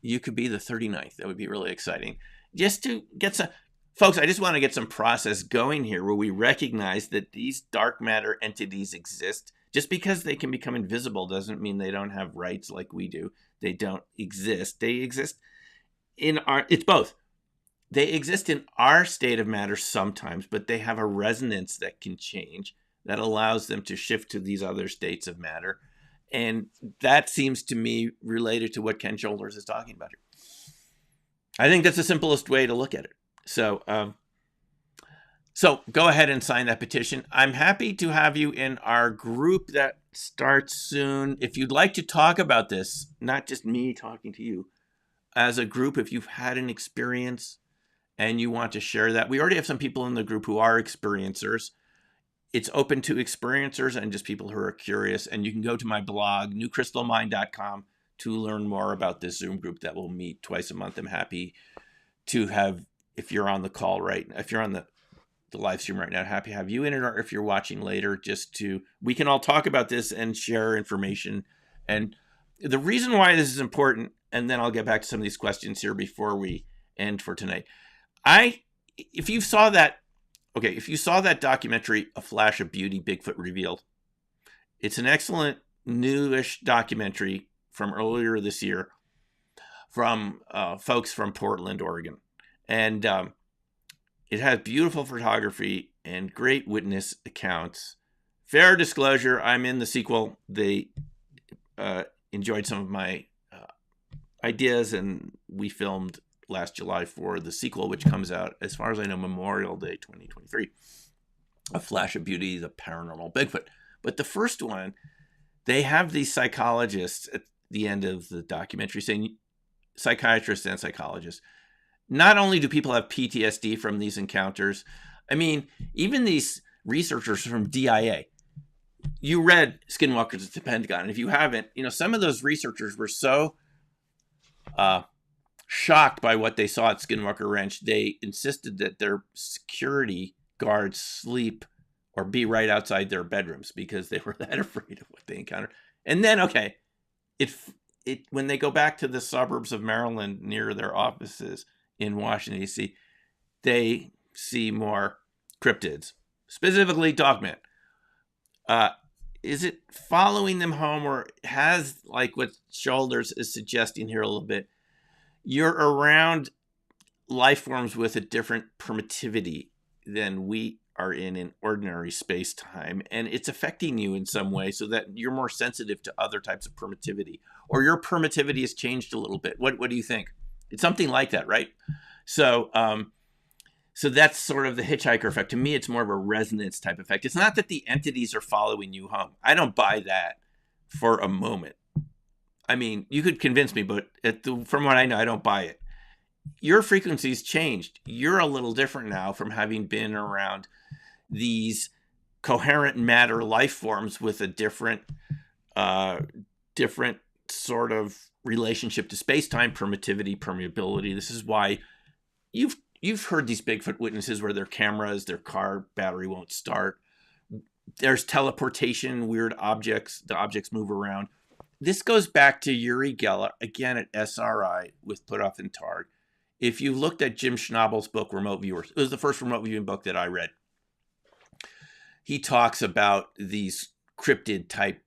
[SPEAKER 1] You could be the 39th. That would be really exciting. Just to get some, folks, I just want to get some process going here where we recognize that these dark matter entities exist. Just because they can become invisible doesn't mean they don't have rights like we do. They don't exist. They exist in it's both. They exist in our state of matter sometimes, but they have a resonance that can change that allows them to shift to these other states of matter. And that seems to me related to what Ken Shoulders is talking about here. I think that's the simplest way to look at it. So go ahead and sign that petition. I'm happy to have you in our group that starts soon. If you'd like to talk about this, not just me talking to you, as a group, if you've had an experience and you want to share that, we already have some people in the group who are experiencers. It's open to experiencers and just people who are curious. And you can go to my blog, newcrystalmind.com, to learn more about this Zoom group that will meet twice a month. I'm happy to have, if you're on the call if you're on the live stream right now, happy to have you in it, or if you're watching later, we can all talk about this and share information. And the reason why this is important, and then I'll get back to some of these questions here before we end for tonight. If you saw that documentary, A Flash of Beauty, Bigfoot Revealed, it's an excellent newish documentary from earlier this year from folks from Portland, Oregon. And it has beautiful photography and great witness accounts. Fair disclosure, I'm in the sequel. They enjoyed some of my ideas, and we filmed last July for the sequel, which comes out, as far as I know, Memorial Day 2023. A Flash of Beauty, the Paranormal Bigfoot. But the first one, they have these psychologists at the end of the documentary saying, psychiatrists and psychologists, not only do people have PTSD from these encounters, I mean, even these researchers from DIA, you read Skinwalkers at the Pentagon, and if you haven't, some of those researchers were so shocked by what they saw at Skinwalker Ranch, they insisted that their security guards sleep or be right outside their bedrooms because they were that afraid of what they encountered. And then, when they go back to the suburbs of Maryland near their offices in Washington, D.C., they see more cryptids, specifically dogmen. Is it following them home, or has, like what Shoulders is suggesting here a little bit, you're around life forms with a different primitivity than we are in ordinary space-time, and it's affecting you in some way so that you're more sensitive to other types of primitivity, or your primitivity has changed a little bit. What do you think? It's something like that, right? So that's sort of the hitchhiker effect. To me, it's more of a resonance type effect. It's not that the entities are following you home. I don't buy that for a moment. I mean, you could convince me, but from what I know, I don't buy it. Your frequency's changed. You're a little different now from having been around these coherent matter life forms with a different sort of relationship to space-time, primitivity, permeability. This is why you've heard these Bigfoot witnesses where their cameras, their car battery won't start. There's teleportation, weird objects. The objects move around. This goes back to Uri Geller, again at SRI with Puthoff and Tard. If you looked at Jim Schnabel's book, Remote Viewers, it was the first remote viewing book that I read. He talks about these cryptid type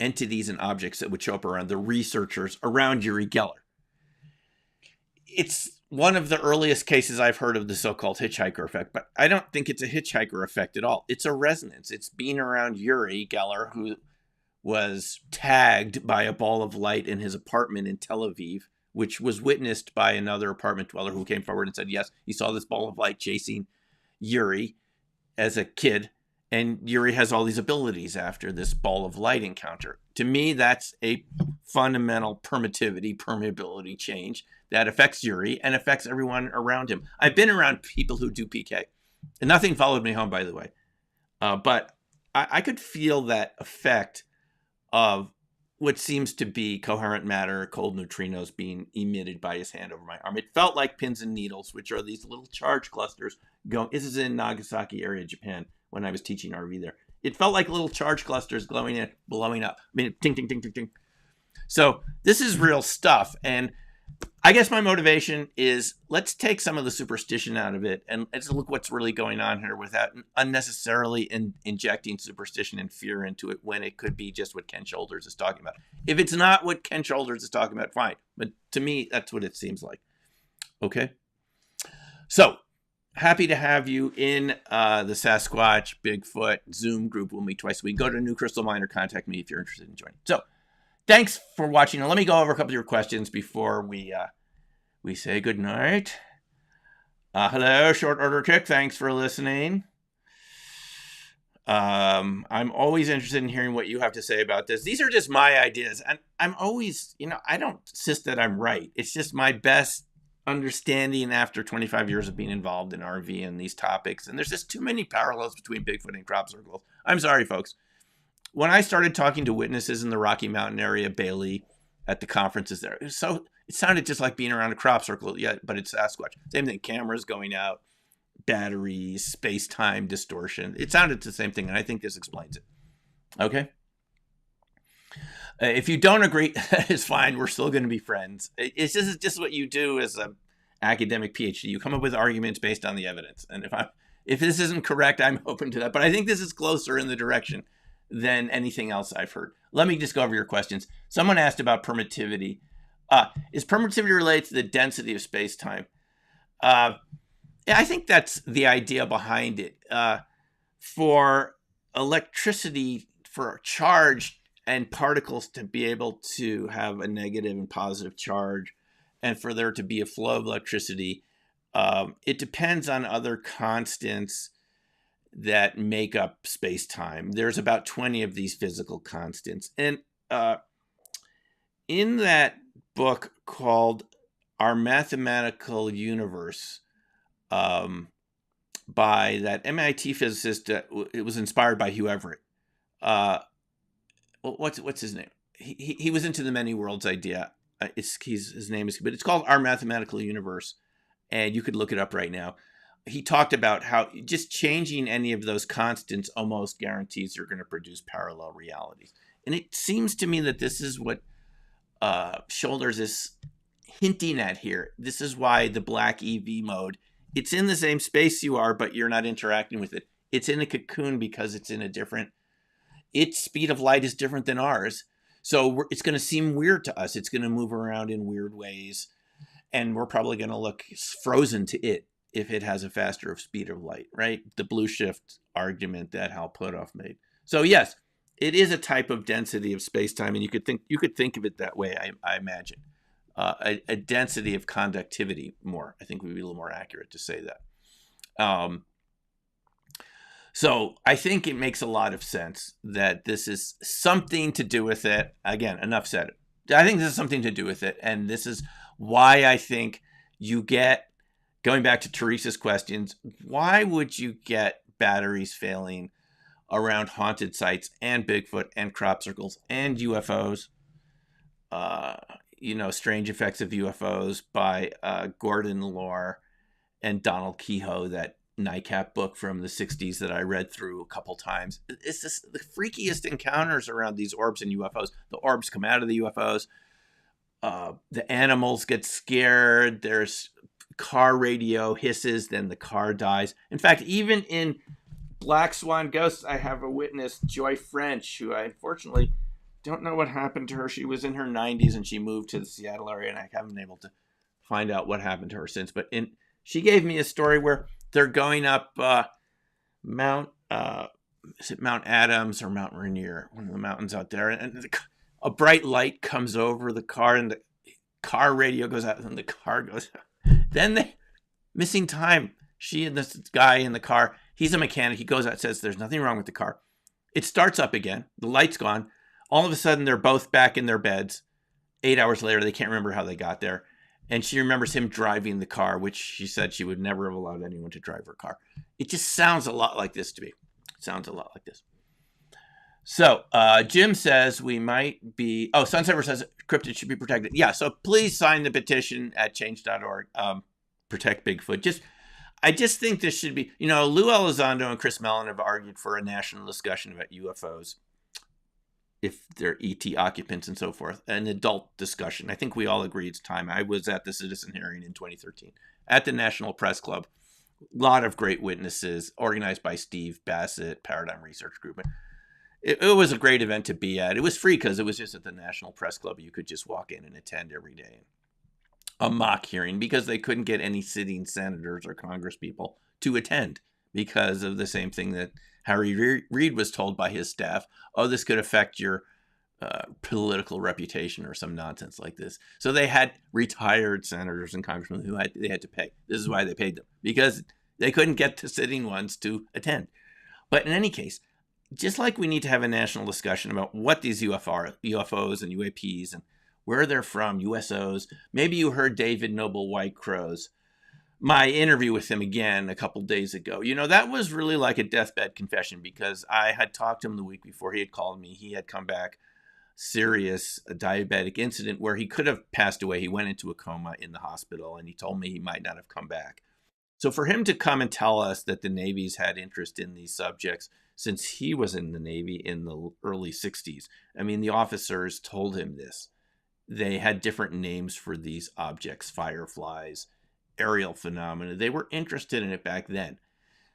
[SPEAKER 1] entities and objects that would show up around the researchers around Uri Geller. It's one of the earliest cases I've heard of the so-called hitchhiker effect, but I don't think it's a hitchhiker effect at all. It's a resonance. It's being around Uri Geller, who was tagged by a ball of light in his apartment in Tel Aviv, which was witnessed by another apartment dweller who came forward and said, yes, he saw this ball of light chasing Uri as a kid. And Yuri has all these abilities after this ball of light encounter. To me, that's a fundamental permeability change that affects Yuri and affects everyone around him. I've been around people who do PK, and nothing followed me home, by the way. But I could feel that effect of what seems to be coherent matter, cold neutrinos being emitted by his hand over my arm. It felt like pins and needles, which are these little charge clusters going. This is in Nagasaki area, Japan, when I was teaching RV there. It felt like little charge clusters glowing and blowing up. I mean, ting, ting, ting, ting, ting. So this is real stuff. And I guess my motivation is let's take some of the superstition out of it and let's look what's really going on here without unnecessarily injecting superstition and fear into it when it could be just what Ken Shoulders is talking about. If it's not what Ken Shoulders is talking about, fine. But to me, that's what it seems like. Okay. So happy to have you in the Sasquatch, Bigfoot, Zoom group. We'll meet twice a week. Go to New Crystal Mine or contact me if you're interested in joining. So thanks for watching. Now, let me go over a couple of your questions before we say goodnight. Hello, Short Order Kick. Thanks for listening. I'm always interested in hearing what you have to say about this. These are just my ideas. And I'm always, I don't insist that I'm right. It's just my best understanding after 25 years of being involved in RV and these topics. And there's just too many parallels between Bigfoot and crop circles. I'm sorry, folks. When I started talking to witnesses in the Rocky Mountain area, Bailey, at the conferences there, it sounded just like being around a crop circle, yeah, but it's Sasquatch. Same thing, cameras going out, batteries, space-time distortion. It sounded the same thing, and I think this explains it. Okay? If you don't agree, it's fine. We're still going to be friends. It's just what you do as an academic PhD. You come up with arguments based on the evidence. And if this isn't correct, I'm open to that. But I think this is closer in the direction than anything else I've heard. Let me just go over your questions. Someone asked about permittivity. Is permittivity related to the density of space-time? Yeah, I think that's the idea behind it. For electricity, for charge and particles to be able to have a negative and positive charge, and for there to be a flow of electricity, it depends on other constants that make up space-time. There's about 20 of these physical constants. And in that book called Our Mathematical Universe, by that MIT physicist, it was inspired by Hugh Everett. What's his name? He was into the many worlds idea. His name is, but it's called Our Mathematical Universe, and you could look it up right now. He talked about how just changing any of those constants almost guarantees you're going to produce parallel realities. And it seems to me that this is what Shoulders is hinting at here. This is why the black EV mode, it's in the same space you are, but you're not interacting with it. It's in a cocoon because it's in a different, its speed of light is different than ours. So it's going to seem weird to us. It's going to move around in weird ways. And we're probably going to look frozen to it if it has a faster speed of light, right? The blue shift argument that Hal Puthoff made. So yes, it is a type of density of space-time, and you could think of it that way, I imagine. A density of conductivity more, I think would be a little more accurate to say that. So I think it makes a lot of sense that this is something to do with it. Again, enough said. I think this is something to do with it, and this is why I think you get, going back to Teresa's questions, why would you get batteries failing around haunted sites and Bigfoot and crop circles and UFOs? Strange Effects of UFOs by Gordon Lohr and Donald Kehoe, that NICAP book from the 60s that I read through a couple times. It's just the freakiest encounters around these orbs and UFOs. The orbs come out of the UFOs. The animals get scared. There's car radio hisses, then the car dies. In fact, even in Black Swan Ghosts, I have a witness, Joy French, who I unfortunately don't know what happened to her. She was in her 90s and she moved to the Seattle area, and I haven't been able to find out what happened to her since. But she gave me a story where they're going up Mount Adams or Mount Rainier, one of the mountains out there, and a bright light comes over the car, and the car radio goes out, and the car goes out. Then missing time. She and this guy in the car
[SPEAKER 2] He's a mechanic. He goes out, says there's nothing wrong with the car. It starts up again. The light's gone. All of a sudden, they're both back in their beds. 8 hours later, they can't remember how they got there. And she remembers him driving the car, which she said she would never have allowed anyone to drive her car. It just sounds a lot like this to me. It sounds a lot like this. So Jim says we might be... Oh, Sunsever says cryptids should be protected. Yeah, so please sign the petition at change.org. Protect Bigfoot. I just think this should be... You know, Lou Elizondo and Chris Mellon have argued for a national discussion about UFOs, if they're ET occupants and so forth, an adult discussion. I think we all agree it's time. I was at the citizen hearing in 2013 at the National Press Club. A lot of great witnesses, organized by Steve Bassett, Paradigm Research Group. It was a great event to be at. It was free because it was just at the National Press Club. You could just walk in and attend every day. A mock hearing because they couldn't get any sitting senators or congresspeople to attend because of the same thing that Harry Reid was told by his staff. Oh, this could affect your political reputation or some nonsense like this. So they had retired senators and congressmen who they had to pay. This is why they paid them, because they couldn't get the sitting ones to attend. But in any case, just like we need to have a national discussion about what these UFOs and UAPs and where they're from, USOs. Maybe you heard David Noble White Crow's my interview with him again a couple days ago. You know, that was really like a deathbed confession, because I had talked to him the week before he had called me. He had come back, serious diabetic incident where he could have passed away. He went into a coma in the hospital, and he told me he might not have come back. So for him to come and tell us that the Navy's had interest in these subjects since he was in the Navy in the early 60s. I mean, the officers told him this. They had different names for these objects, fireflies, aerial phenomena. They were interested in it back then.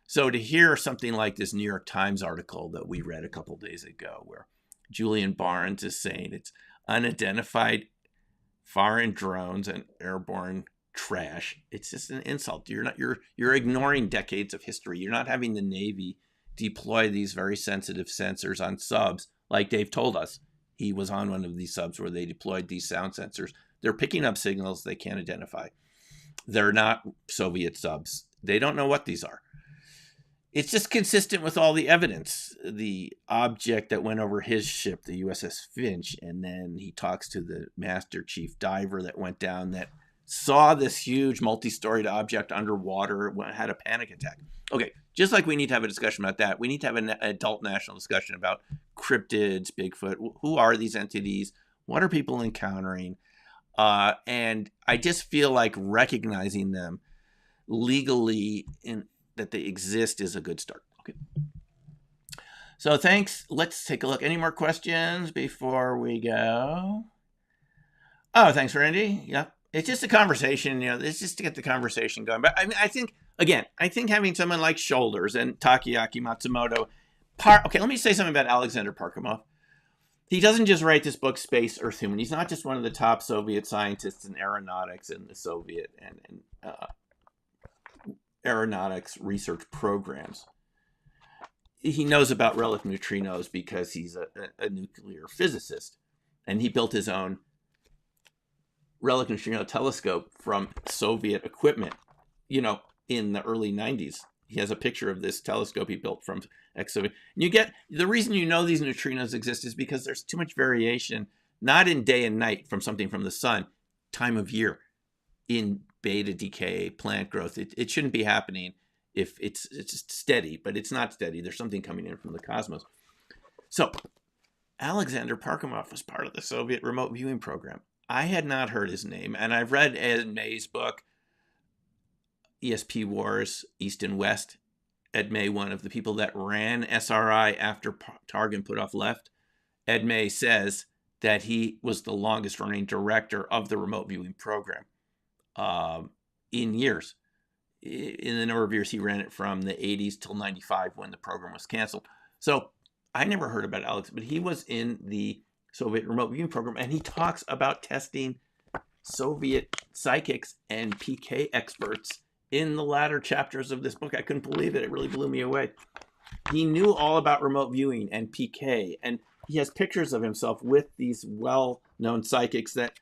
[SPEAKER 2] So to hear something like this New York Times article that we read a couple days ago, where Julian Barnes is saying it's unidentified foreign drones and airborne trash, it's just an insult. You're ignoring decades of history. You're not having the Navy deploy these very sensitive sensors on subs, like Dave told us. He was on one of these subs where they deployed these sound sensors. They're picking up signals they can't identify. They're not Soviet subs. They don't know what these are. It's just consistent with all the evidence. The object that went over his ship, the USS Finch, and then he talks to the Master Chief Diver that went down that saw this huge multi-storied object underwater, had a panic attack. Okay, just like we need to have a discussion about that, we need to have an adult national discussion about cryptids, Bigfoot. Who are these entities? What are people encountering? And I just feel like recognizing them legally that they exist is a good start. Okay. So thanks. Let's take a look. Any more questions before we go? Oh, thanks, Randy. Yeah. It's just a conversation, it's just to get the conversation going. But I mean, I think having someone like Shoulders and Takeaki Matsumoto, okay, let me say something about Alexander Parkhomov. He doesn't just write this book, Space, Earth, Human. He's not just one of the top Soviet scientists in aeronautics in the Soviet and aeronautics research programs. He knows about relative neutrinos because he's a nuclear physicist, and he built his own relative neutrino telescope from Soviet equipment, in the early 90s. He has a picture of this telescope he built from ex-Soviet. The reason these neutrinos exist is because there's too much variation, not in day and night from something from the sun, time of year, in beta decay, plant growth. It shouldn't be happening if it's steady, but it's not steady. There's something coming in from the cosmos. So Alexander Parkhomov was part of the Soviet remote viewing program. I had not heard his name, and I've read Ed May's book, ESP Wars, East and West. Ed May, one of the people that ran SRI after Targan Puthoff left. Ed May says that he was the longest running director of the remote viewing program in years. In the number of years he ran it from the 80s till 95 when the program was canceled. So I never heard about Alex, but he was in the Soviet remote viewing program, and he talks about testing Soviet psychics and PK experts in the latter chapters of this book. I couldn't believe it. It really blew me away. He knew all about remote viewing and PK, and he has pictures of himself with these well-known psychics that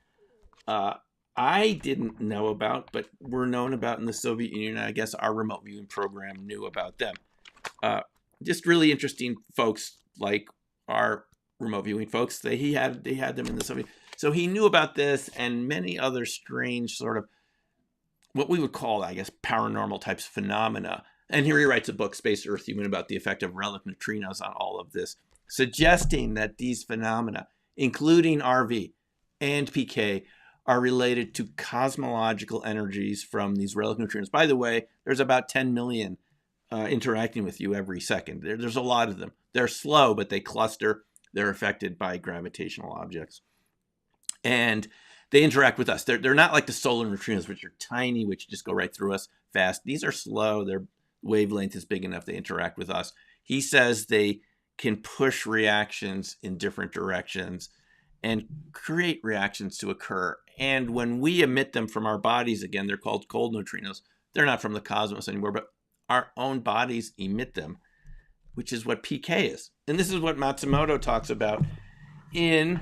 [SPEAKER 2] I didn't know about, but were known about in the Soviet Union. I guess our remote viewing program knew about them.
[SPEAKER 1] uh, just really interesting folks like our remote viewing folks. They had them in the Soviet. So he knew about this and many other strange sort of what we would call, I guess, paranormal types of phenomena. And here he writes a book, Space Earth Human, about the effect of relic neutrinos on all of this, suggesting that these phenomena, including RV and PK, are related to cosmological energies from these relic neutrinos. By the way, there's about 10 million interacting with you every second. There's a lot of them. They're slow, but they cluster. They're affected by gravitational objects. And they interact with us. They're not like the solar neutrinos, which are tiny, which just go right through us fast. These are slow. Their wavelength is big enough. They interact with us. He says they can push reactions in different directions and create reactions to occur. And when we emit them from our bodies, again, they're called cold neutrinos. They're not from the cosmos anymore, but our own bodies emit them, which is what PK is. And this is what Matsumoto talks about in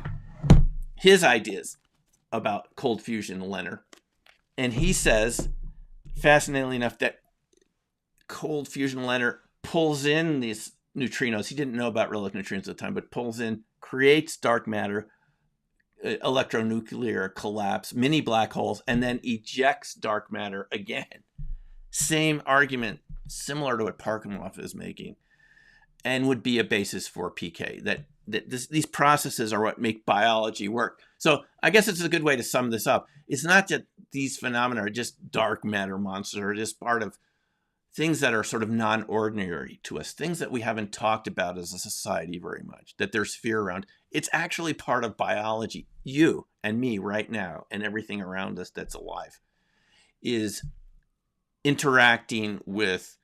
[SPEAKER 1] his ideas about cold fusion LENR. And he says, fascinatingly enough, that cold fusion LENR pulls in these neutrinos. He didn't know about relic neutrinos at the time, but pulls in, creates dark matter, electronuclear collapse, mini black holes, and then ejects dark matter again. Same argument, similar to what Parkhomov is making, and would be a basis for PK, that these processes are what make biology work. So I guess it's a good way to sum this up. It's not that these phenomena are just dark matter monsters, or just part of things that are sort of non-ordinary to us, things that we haven't talked about as a society very much, that there's fear around. It's actually part of biology. You and me right now and everything around us that's alive is interacting with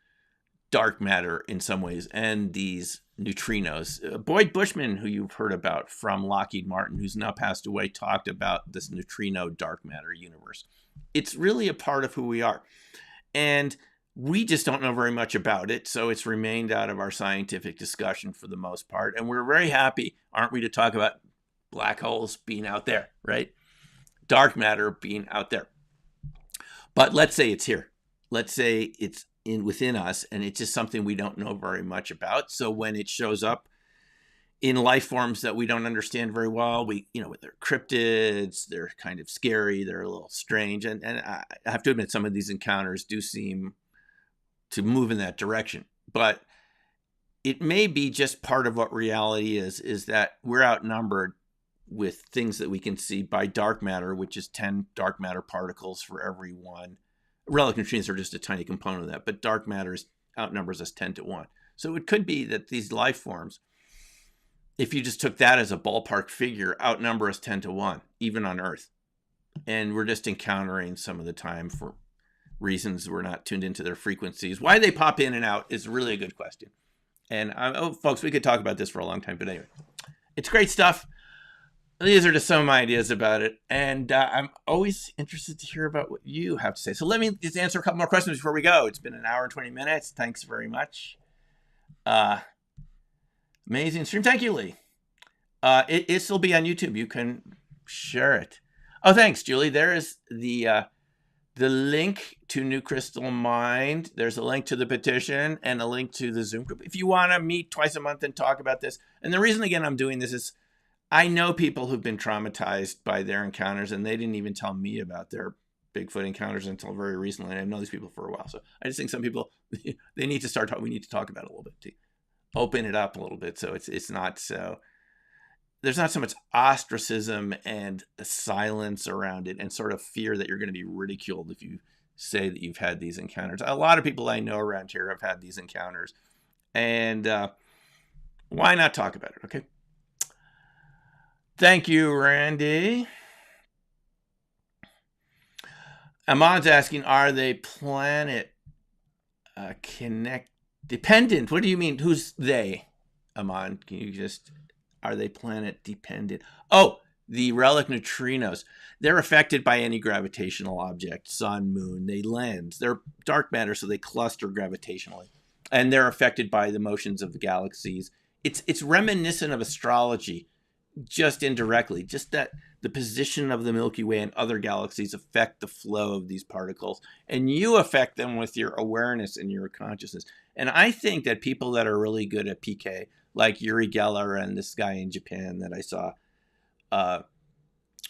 [SPEAKER 1] dark matter in some ways, and these neutrinos. Boyd Bushman, who you've heard about from Lockheed Martin, who's now passed away, talked about this neutrino dark matter universe. It's really a part of who we are. And we just don't know very much about it, so it's remained out of our scientific discussion for the most part. And we're very happy, aren't we, to talk about black holes being out there, right? Dark matter being out there. But let's say it's here. Let's say it's within us, and it's just something we don't know very much about. So when it shows up in life forms that we don't understand very well, they're cryptids, they're kind of scary, they're a little strange. And I have to admit, some of these encounters do seem to move in that direction. But it may be just part of what reality is that we're outnumbered with things that we can see by dark matter, which is 10 dark matter particles for every one. Relic neutrinos are just a tiny component of that, but dark matter outnumbers us 10 to 1. So it could be that these life forms, if you just took that as a ballpark figure, outnumber us 10 to 1, even on Earth. And we're just encountering some of the time for reasons we're not tuned into their frequencies. Why they pop in and out is really a good question. And folks, we could talk about this for a long time, but anyway, it's great stuff. These are just some ideas about it. And I'm always interested to hear about what you have to say. So let me just answer a couple more questions before we go. It's been an hour and 20 minutes. Thanks very much. Amazing stream. Thank you, Lee. It still be on YouTube. You can share it. Oh, thanks, Julie. There is the link to New Crystal Mind. There's a link to the petition and a link to the Zoom group. If you want to meet twice a month and talk about this. And the reason, again, I'm doing this is I know people who've been traumatized by their encounters, and they didn't even tell me about their Bigfoot encounters until very recently. And I've known these people for a while. So I just think some people, they need to start we need to talk about it a little bit, to open it up a little bit. So it's not so, there's not so much ostracism and silence around it and sort of fear that you're going to be ridiculed if you say that you've had these encounters. A lot of people I know around here have had these encounters. And why not talk about it, okay? Thank you, Randy. Amon's asking, are they planet dependent? What do you mean? Who's they, Amon? Can you just, are they planet dependent? Oh, the relic neutrinos. They're affected by any gravitational object, sun, moon. They lens. They're dark matter, so they cluster gravitationally. And they're affected by the motions of the galaxies. It's reminiscent of astrology, just indirectly. Just that the position of the Milky Way and other galaxies affect the flow of these particles, and you affect them with your awareness and your consciousness. And I think that people that are really good at PK, like Uri Geller and this guy in Japan that I saw,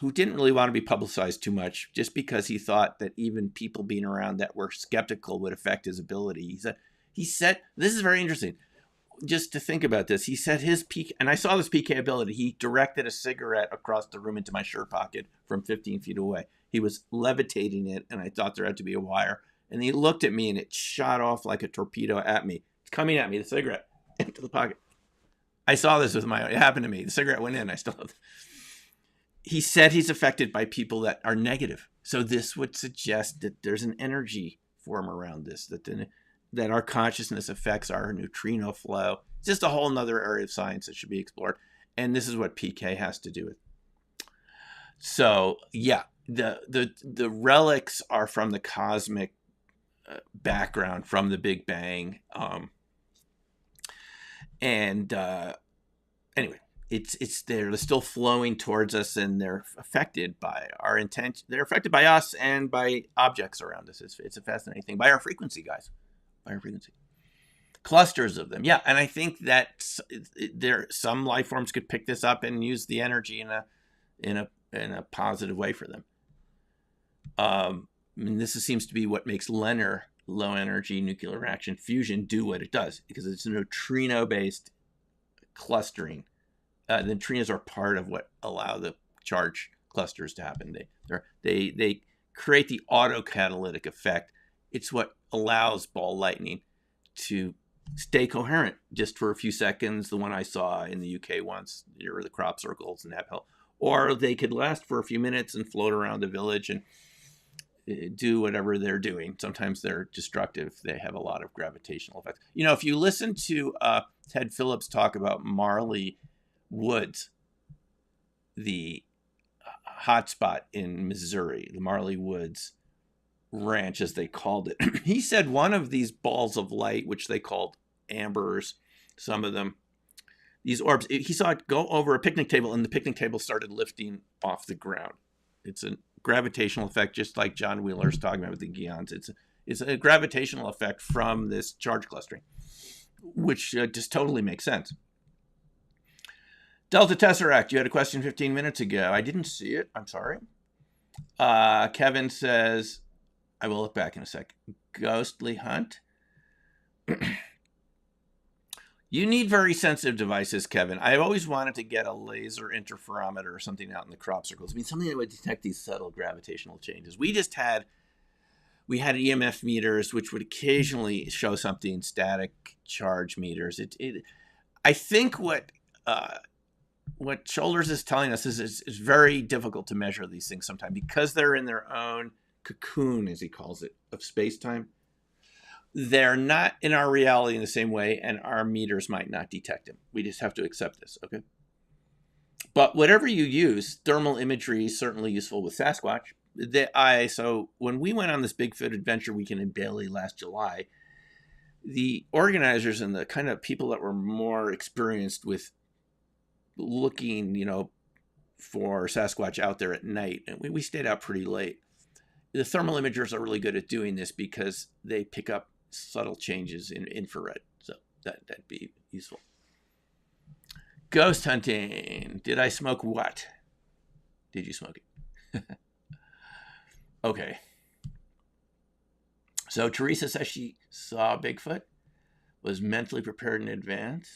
[SPEAKER 1] who didn't really want to be publicized too much, just because he thought that even people being around that were skeptical would affect his ability. He said, this is very interesting, just to think about this. He said his PK, and I saw this PK ability. He directed a cigarette across the room into my shirt pocket from 15 feet away. He was levitating it, and I thought there had to be a wire. And he looked at me, and it shot off like a torpedo at me. It's coming at me, the cigarette, into the pocket. I saw this with my own. It happened to me. The cigarette went in. I still have. He said he's affected by people that are negative. So this would suggest that there's an energy form around this, that our consciousness affects our neutrino flow. It's just a whole nother area of science that should be explored. And this is what PK has to do with. So yeah, the relics are from the cosmic background, from the Big Bang. Anyway, they're still flowing towards us, and they're affected by our intention. They're affected by us and by objects around us. It's a fascinating thing. By our frequency, guys. By our frequency. Clusters of them. Yeah, and I think that some life forms could pick this up and use the energy in a positive way for them. And this seems to be what makes LENR, low energy nuclear reaction fusion, do what it does, because it's a neutrino-based clustering. The neutrinos are part of what allow the charge clusters to happen. They create the autocatalytic effect. It's what allows ball lightning to stay coherent just for a few seconds. The one I saw in the UK once, near the crop circles in that hill. Or they could last for a few minutes and float around the village and do whatever they're doing. Sometimes they're destructive. They have a lot of gravitational effects. You know, if you listen to Ted Phillips talk about Marley Woods, the hotspot in Missouri, the Marley Woods Ranch, as they called it, he said one of these balls of light, which they called ambers, some of them, these orbs, he saw it go over a picnic table, and the picnic table started lifting off the ground. It's a gravitational effect, just like John Wheeler's talking about with the Gions. It's a gravitational effect from this charge clustering, which just totally makes sense. Delta Tesseract, you had a question 15 minutes ago. I didn't see it. I'm sorry. Kevin says, I will look back in a sec. Ghostly Hunt. You need very sensitive devices, Kevin. I've always wanted to get a laser interferometer or something out in the crop circles. I mean, something that would detect these subtle gravitational changes. We had EMF meters, which would occasionally show something, static charge meters. I think what Shoulders is telling us is it's very difficult to measure these things sometimes, because they're in their own cocoon, as he calls it, of space-time. They're not in our reality in the same way, and our meters might not detect them. We just have to accept this, okay? But whatever you use, thermal imagery is certainly useful with Sasquatch. So when we went on this Bigfoot adventure weekend in Bailey last July, the organizers and the kind of people that were more experienced with looking, for Sasquatch out there at night, and we stayed out pretty late. The thermal imagers are really good at doing this because they pick up subtle changes in infrared. So that'd be useful. Ghost hunting. Did I smoke what? Did you smoke it? Okay. So Teresa says she saw Bigfoot, was mentally prepared in advance.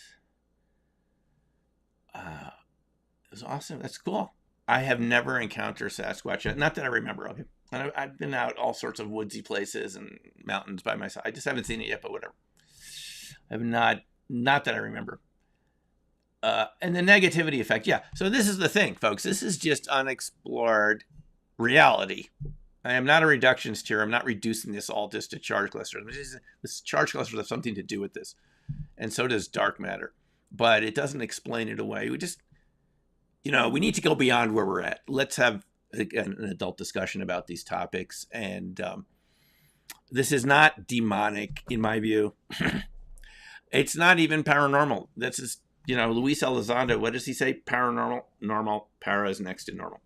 [SPEAKER 1] It was awesome. That's cool. I have never encountered Sasquatch. Not that I remember. Okay. And I've been out all sorts of woodsy places and mountains by myself. I just haven't seen it yet, but whatever. I have not that I remember. And the negativity effect. Yeah. So this is the thing, folks. This is just unexplored reality. I am not a reductionist here. I'm not reducing this all just to charge clusters. This charge clusters have something to do with this. And so does dark matter. But it doesn't explain it away. We just, we need to go beyond where we're at. Let's have an adult discussion about these topics. And this is not demonic, in my view. It's not even paranormal. This is, Luis Elizondo, what does he say? Paranormal, normal, para is next to normal.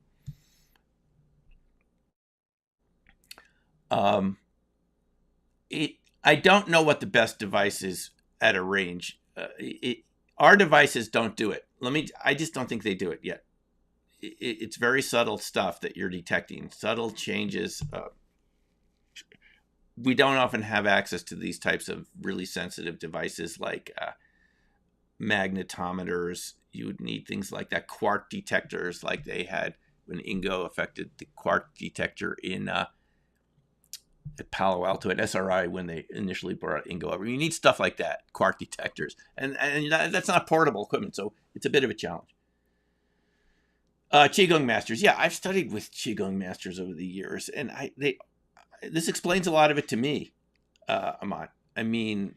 [SPEAKER 1] Um, I don't know what the best device is at a range. Our devices don't do it. I just don't think they do it yet. It's very subtle stuff that you're detecting, subtle changes. We don't often have access to these types of really sensitive devices like magnetometers. You would need things like that, quark detectors like they had when Ingo affected the quark detector in at Palo Alto at SRI when they initially brought Ingo over. You need stuff like that, quark detectors. And that's not portable equipment, so it's a bit of a challenge. Qigong masters. Yeah, I've studied with Qigong masters over the years, and this explains a lot of it to me, Ahmad. I mean,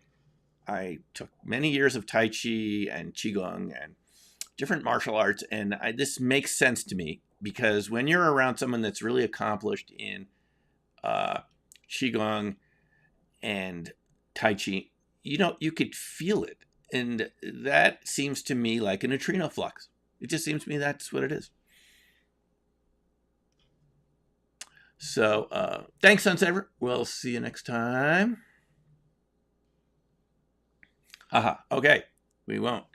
[SPEAKER 1] I took many years of Tai Chi and Qigong and different martial arts, and this makes sense to me because when you're around someone that's really accomplished in Qigong and Tai Chi, you could feel it. And that seems to me like a neutrino flux. It just seems to me that's what it is. So thanks, Sunsaver. We'll see you next time. Haha. Okay. We won't.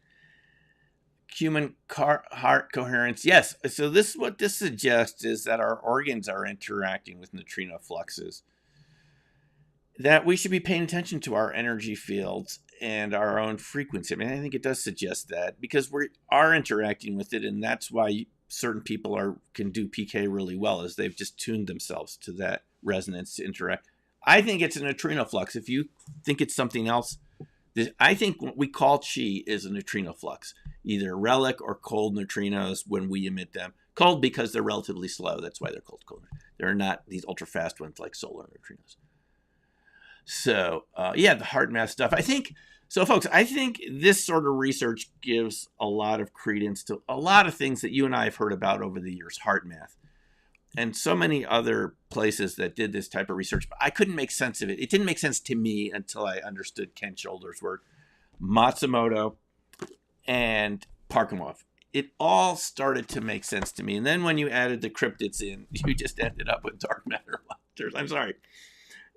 [SPEAKER 1] Human heart coherence. Yes. So what this suggests is that our organs are interacting with neutrino fluxes. That we should be paying attention to our energy fields and our own frequency. I mean, I think it does suggest that because we are interacting with it, and that's why certain people can do PK really well, is they've just tuned themselves to that resonance to interact. I think it's a neutrino flux. If you think it's something else, I think what we call chi is a neutrino flux, either relic or cold neutrinos when we emit them. Cold because they're relatively slow. That's why they're called cold. They're not these ultra fast ones like solar neutrinos. So, the heart math stuff. Folks, I think this sort of research gives a lot of credence to a lot of things that you and I have heard about over the years, heart math, and so many other places that did this type of research. But I couldn't make sense of it. It didn't make sense to me until I understood Ken Shoulder's work, Matsumoto, and Parkhomov. It all started to make sense to me. And then when you added the cryptids in, you just ended up with dark matter monsters. I'm sorry.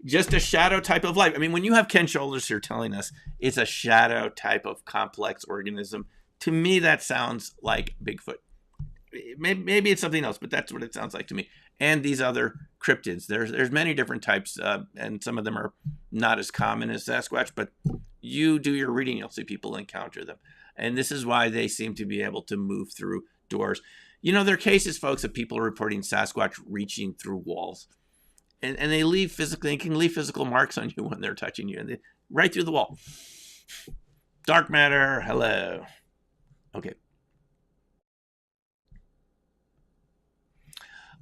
[SPEAKER 1] Just a shadow type of life. I mean, when you have Ken Shoulders here telling us it's a shadow type of complex organism, to me that sounds like Bigfoot. Maybe it's something else, but that's what it sounds like to me. And these other cryptids. There's many different types, and some of them are not as common as Sasquatch, but you do your reading, you'll see people encounter them. And this is why they seem to be able to move through doors. There are cases, folks, of people reporting Sasquatch reaching through walls. And they can leave physical marks on you when they're touching you, and right through the wall. Dark matter, hello. Okay.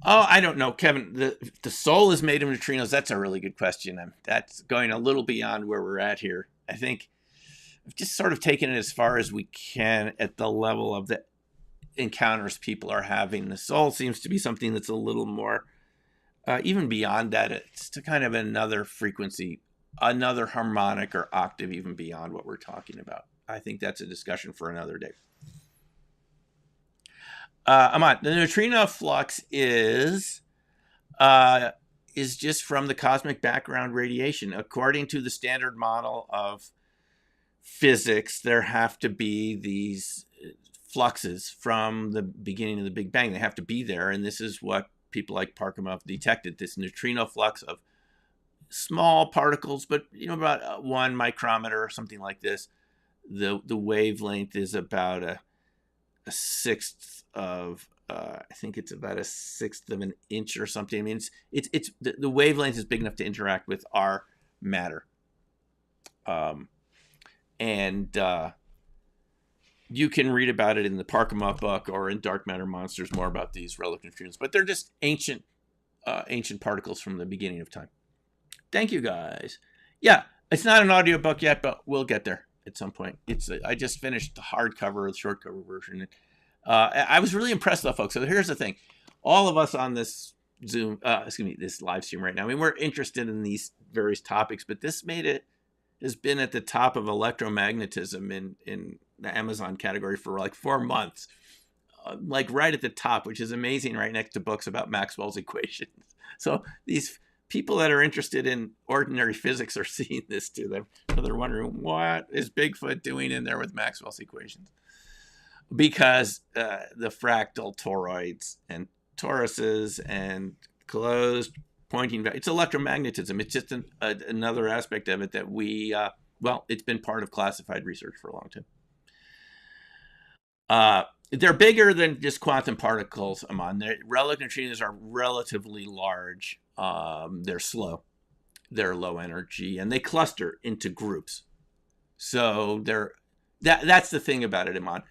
[SPEAKER 1] Oh, I don't know, Kevin. The soul is made of neutrinos. That's a really good question. That's going a little beyond where we're at here. I think I've just sort of taken it as far as we can at the level of the encounters people are having. The soul seems to be something that's a little more. Even beyond that, it's to kind of another frequency, another harmonic or octave, even beyond what we're talking about. I think that's a discussion for another day. Ahmad, the neutrino flux is just from the cosmic background radiation. According to the standard model of physics, there have to be these fluxes from the beginning of the Big Bang. They have to be there, and this is what people like Parkhomov detected, this neutrino flux of small particles, but about 1 micrometer or something like this. The wavelength is about a sixth of I think it's about a sixth of an inch or something. I mean, it's the wavelength is big enough to interact with our matter, and you can read about it in the Parkhomov book or in Dark Matter Monsters, more about these relic neutrinos, but they're just ancient particles from the beginning of time. Thank you, guys. Yeah, it's not an audiobook yet, but we'll get there at some point. I just finished the hardcover, the shortcover version. I was really impressed, though, folks. So here's the thing: all of us on this this live stream right now. I mean, we're interested in these various topics, but this has been at the top of electromagnetism in the Amazon category for like 4 months, like right at the top, which is amazing, right next to books about Maxwell's equations. So these people that are interested in ordinary physics are seeing this too. They're wondering, what is Bigfoot doing in there with Maxwell's equations? Because the fractal toroids and toruses and closed pointing, it's electromagnetism. It's just another aspect of it that we, well, it's been part of classified research for a long time. They're bigger than just quantum particles, Aman. Relic neutrinos are relatively large. They're slow. They're low energy, and they cluster into groups. So that's the thing about it, Aman.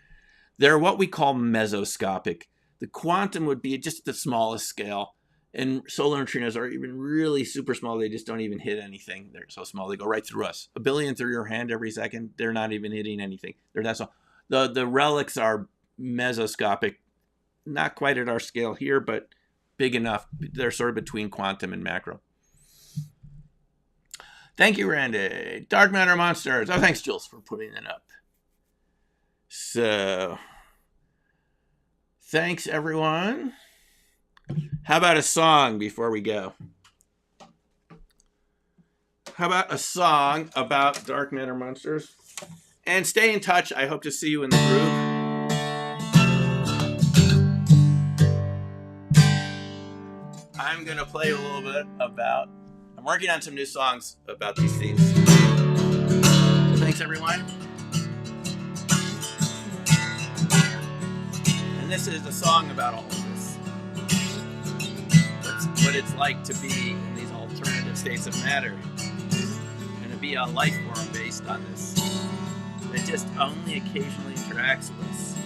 [SPEAKER 1] They're what we call mesoscopic. The quantum would be just the smallest scale, and solar neutrinos are even really super small. They just don't even hit anything. They're so small, they go right through us. 1 billion through your hand every second. They're not even hitting anything. They're that small. The relics are mesoscopic, not quite at our scale here, but big enough. They're sort of between quantum and macro. Thank you, Randy. Dark matter monsters. Oh, thanks, Jules, for putting it up. So, thanks, everyone. How about a song before we go? How about a song about dark matter monsters? And stay in touch. I hope to see you in the group. I'm going to play a little bit about, I'm working on some new songs about these themes. So thanks, everyone. And this is a song about all of this. That's what it's like to be in these alternative states of matter. And to be a life form based on this. That just only occasionally interacts with us.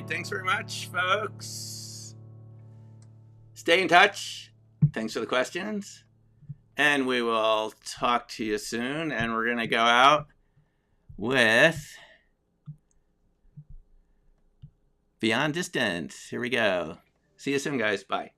[SPEAKER 1] Thanks very much, folks. Stay in touch. Thanks for the questions. And we will talk to you soon. And we're going to go out with Beyond Distance. Here we go. See you soon, guys. Bye.